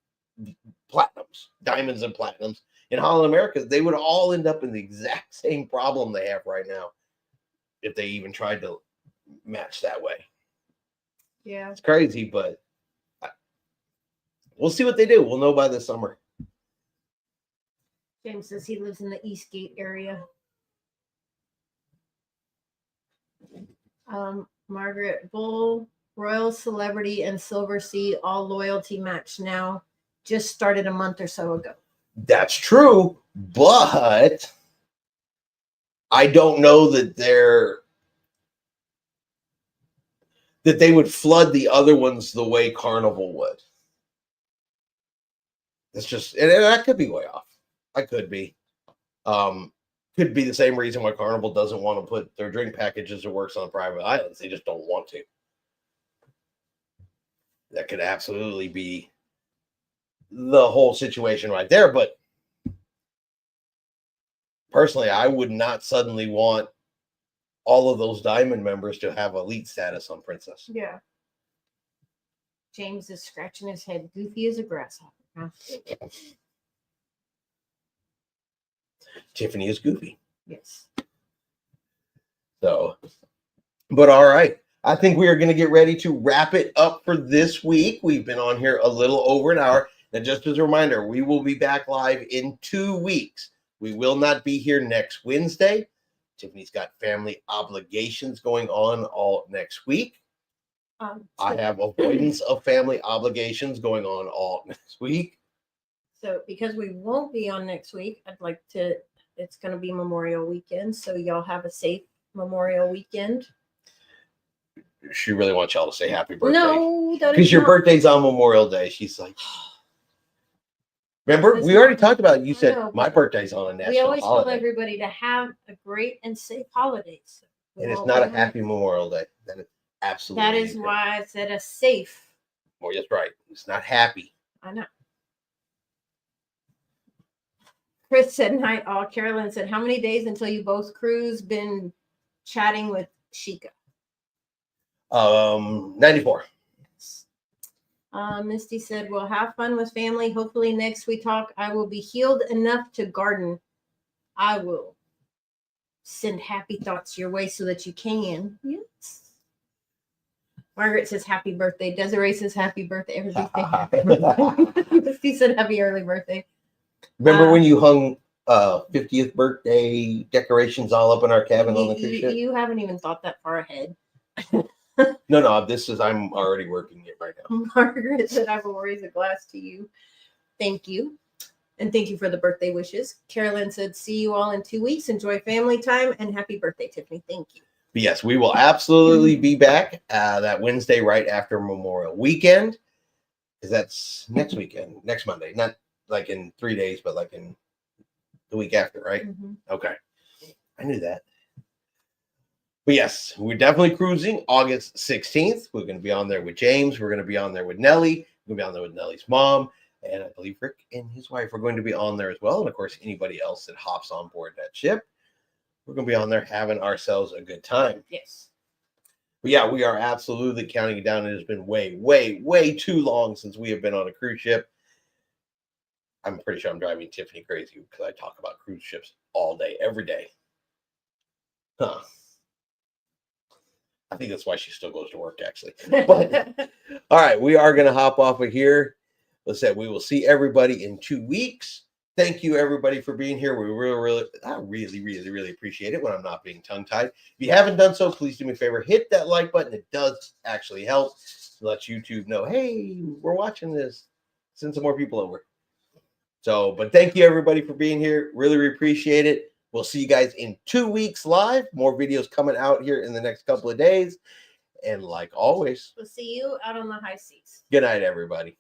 A: platinums, diamonds and platinums. In Holland America, they would all end up in the exact same problem they have right now if they even tried to match that way.
B: Yeah.
A: It's crazy, but we'll see what they do. We'll know by this summer.
B: James says he lives in the Eastgate area. Margaret Bull, Royal Celebrity, and Silver Sea all loyalty match now. Just started a month or so ago.
A: That's true, but I don't know that they would flood the other ones the way Carnival would. It's just, and I could be way off. I could be. Could be the same reason why Carnival doesn't want to put their drink packages or works on private islands. They just don't want to. That could absolutely be the whole situation right there. But personally, I would not suddenly want all of those Diamond members to have elite status on Princess.
B: Yeah. James is scratching his head. Goofy as a grasshopper. Huh?
A: Tiffany is goofy.
B: Yes.
A: So, but all right. I think we are going to get ready to wrap it up for this week. We've been on here a little over an hour. And just as a reminder, we will be back live in 2 weeks. We will not be here next Wednesday. Tiffany's got family obligations going on all next week. I have avoidance of family obligations going on all next week.
B: So because we won't be on next week, it's going to be Memorial Weekend. So y'all have a safe Memorial Weekend.
A: She really wants y'all to say happy birthday.
B: No,
A: because your birthday's on Memorial Day. She's like, remember, we already talked about it. You said my birthday's on a national holiday.
B: We always tell everybody to have a great and safe holidays.
A: And it's not a happy Memorial Day. That is absolutely.
B: That is why I said a safe.
A: Oh, that's right. It's not happy.
B: I know. Chris said night all. Carolyn said, how many days until you both cruise? Been chatting with Sheikah.
A: 94.
B: Misty said, well, have fun with family. Hopefully next we talk, I will be healed enough to garden. I will send happy thoughts your way so that you can. Yes. Margaret says, happy birthday. Desiree says, happy birthday. Everybody say happy birthday. Misty said, happy early birthday.
A: Remember when you hung 50th birthday decorations all up in our cabin on the cruise ship?
B: You haven't even thought that far ahead.
A: No, I'm already working it right now.
B: Margaret said, I will raise a glass to you. Thank you. And thank you for the birthday wishes. Carolyn said, see you all in 2 weeks. Enjoy family time and happy birthday, Tiffany. Thank you.
A: But yes, we will absolutely be back that Wednesday right after Memorial Weekend. Because that's next weekend, next Monday. Not like in 3 days, but like in the week after, right?
B: Mm-hmm.
A: Okay. I knew that. But yes, we're definitely cruising August 16th. We're going to be on there with James. We're going to be on there with Nellie. We're going to be on there with Nellie's mom. And I believe Rick and his wife are going to be on there as well. And of course, anybody else that hops on board that ship. We're going to be on there having ourselves a good time.
B: Yes.
A: But yeah, we are absolutely counting it down. It has been way, way, way too long since we have been on a cruise ship. I'm pretty sure I'm driving Tiffany crazy because I talk about cruise ships all day, every day. Huh. I think that's why she still goes to work, actually. But all right, we are going to hop off of here. Let's say we will see everybody in 2 weeks. Thank you, everybody, for being here. We really appreciate it when I'm not being tongue-tied. If you haven't done so, please do me a favor. Hit that like button. It does actually help to let YouTube know, hey, we're watching this. Send some more people over. So, but thank you everybody for being here. Really appreciate it. We'll see you guys in 2 weeks live. More videos coming out here in the next couple of days. And like always,
B: We'll see you out on the high seas.
A: good night, everybody.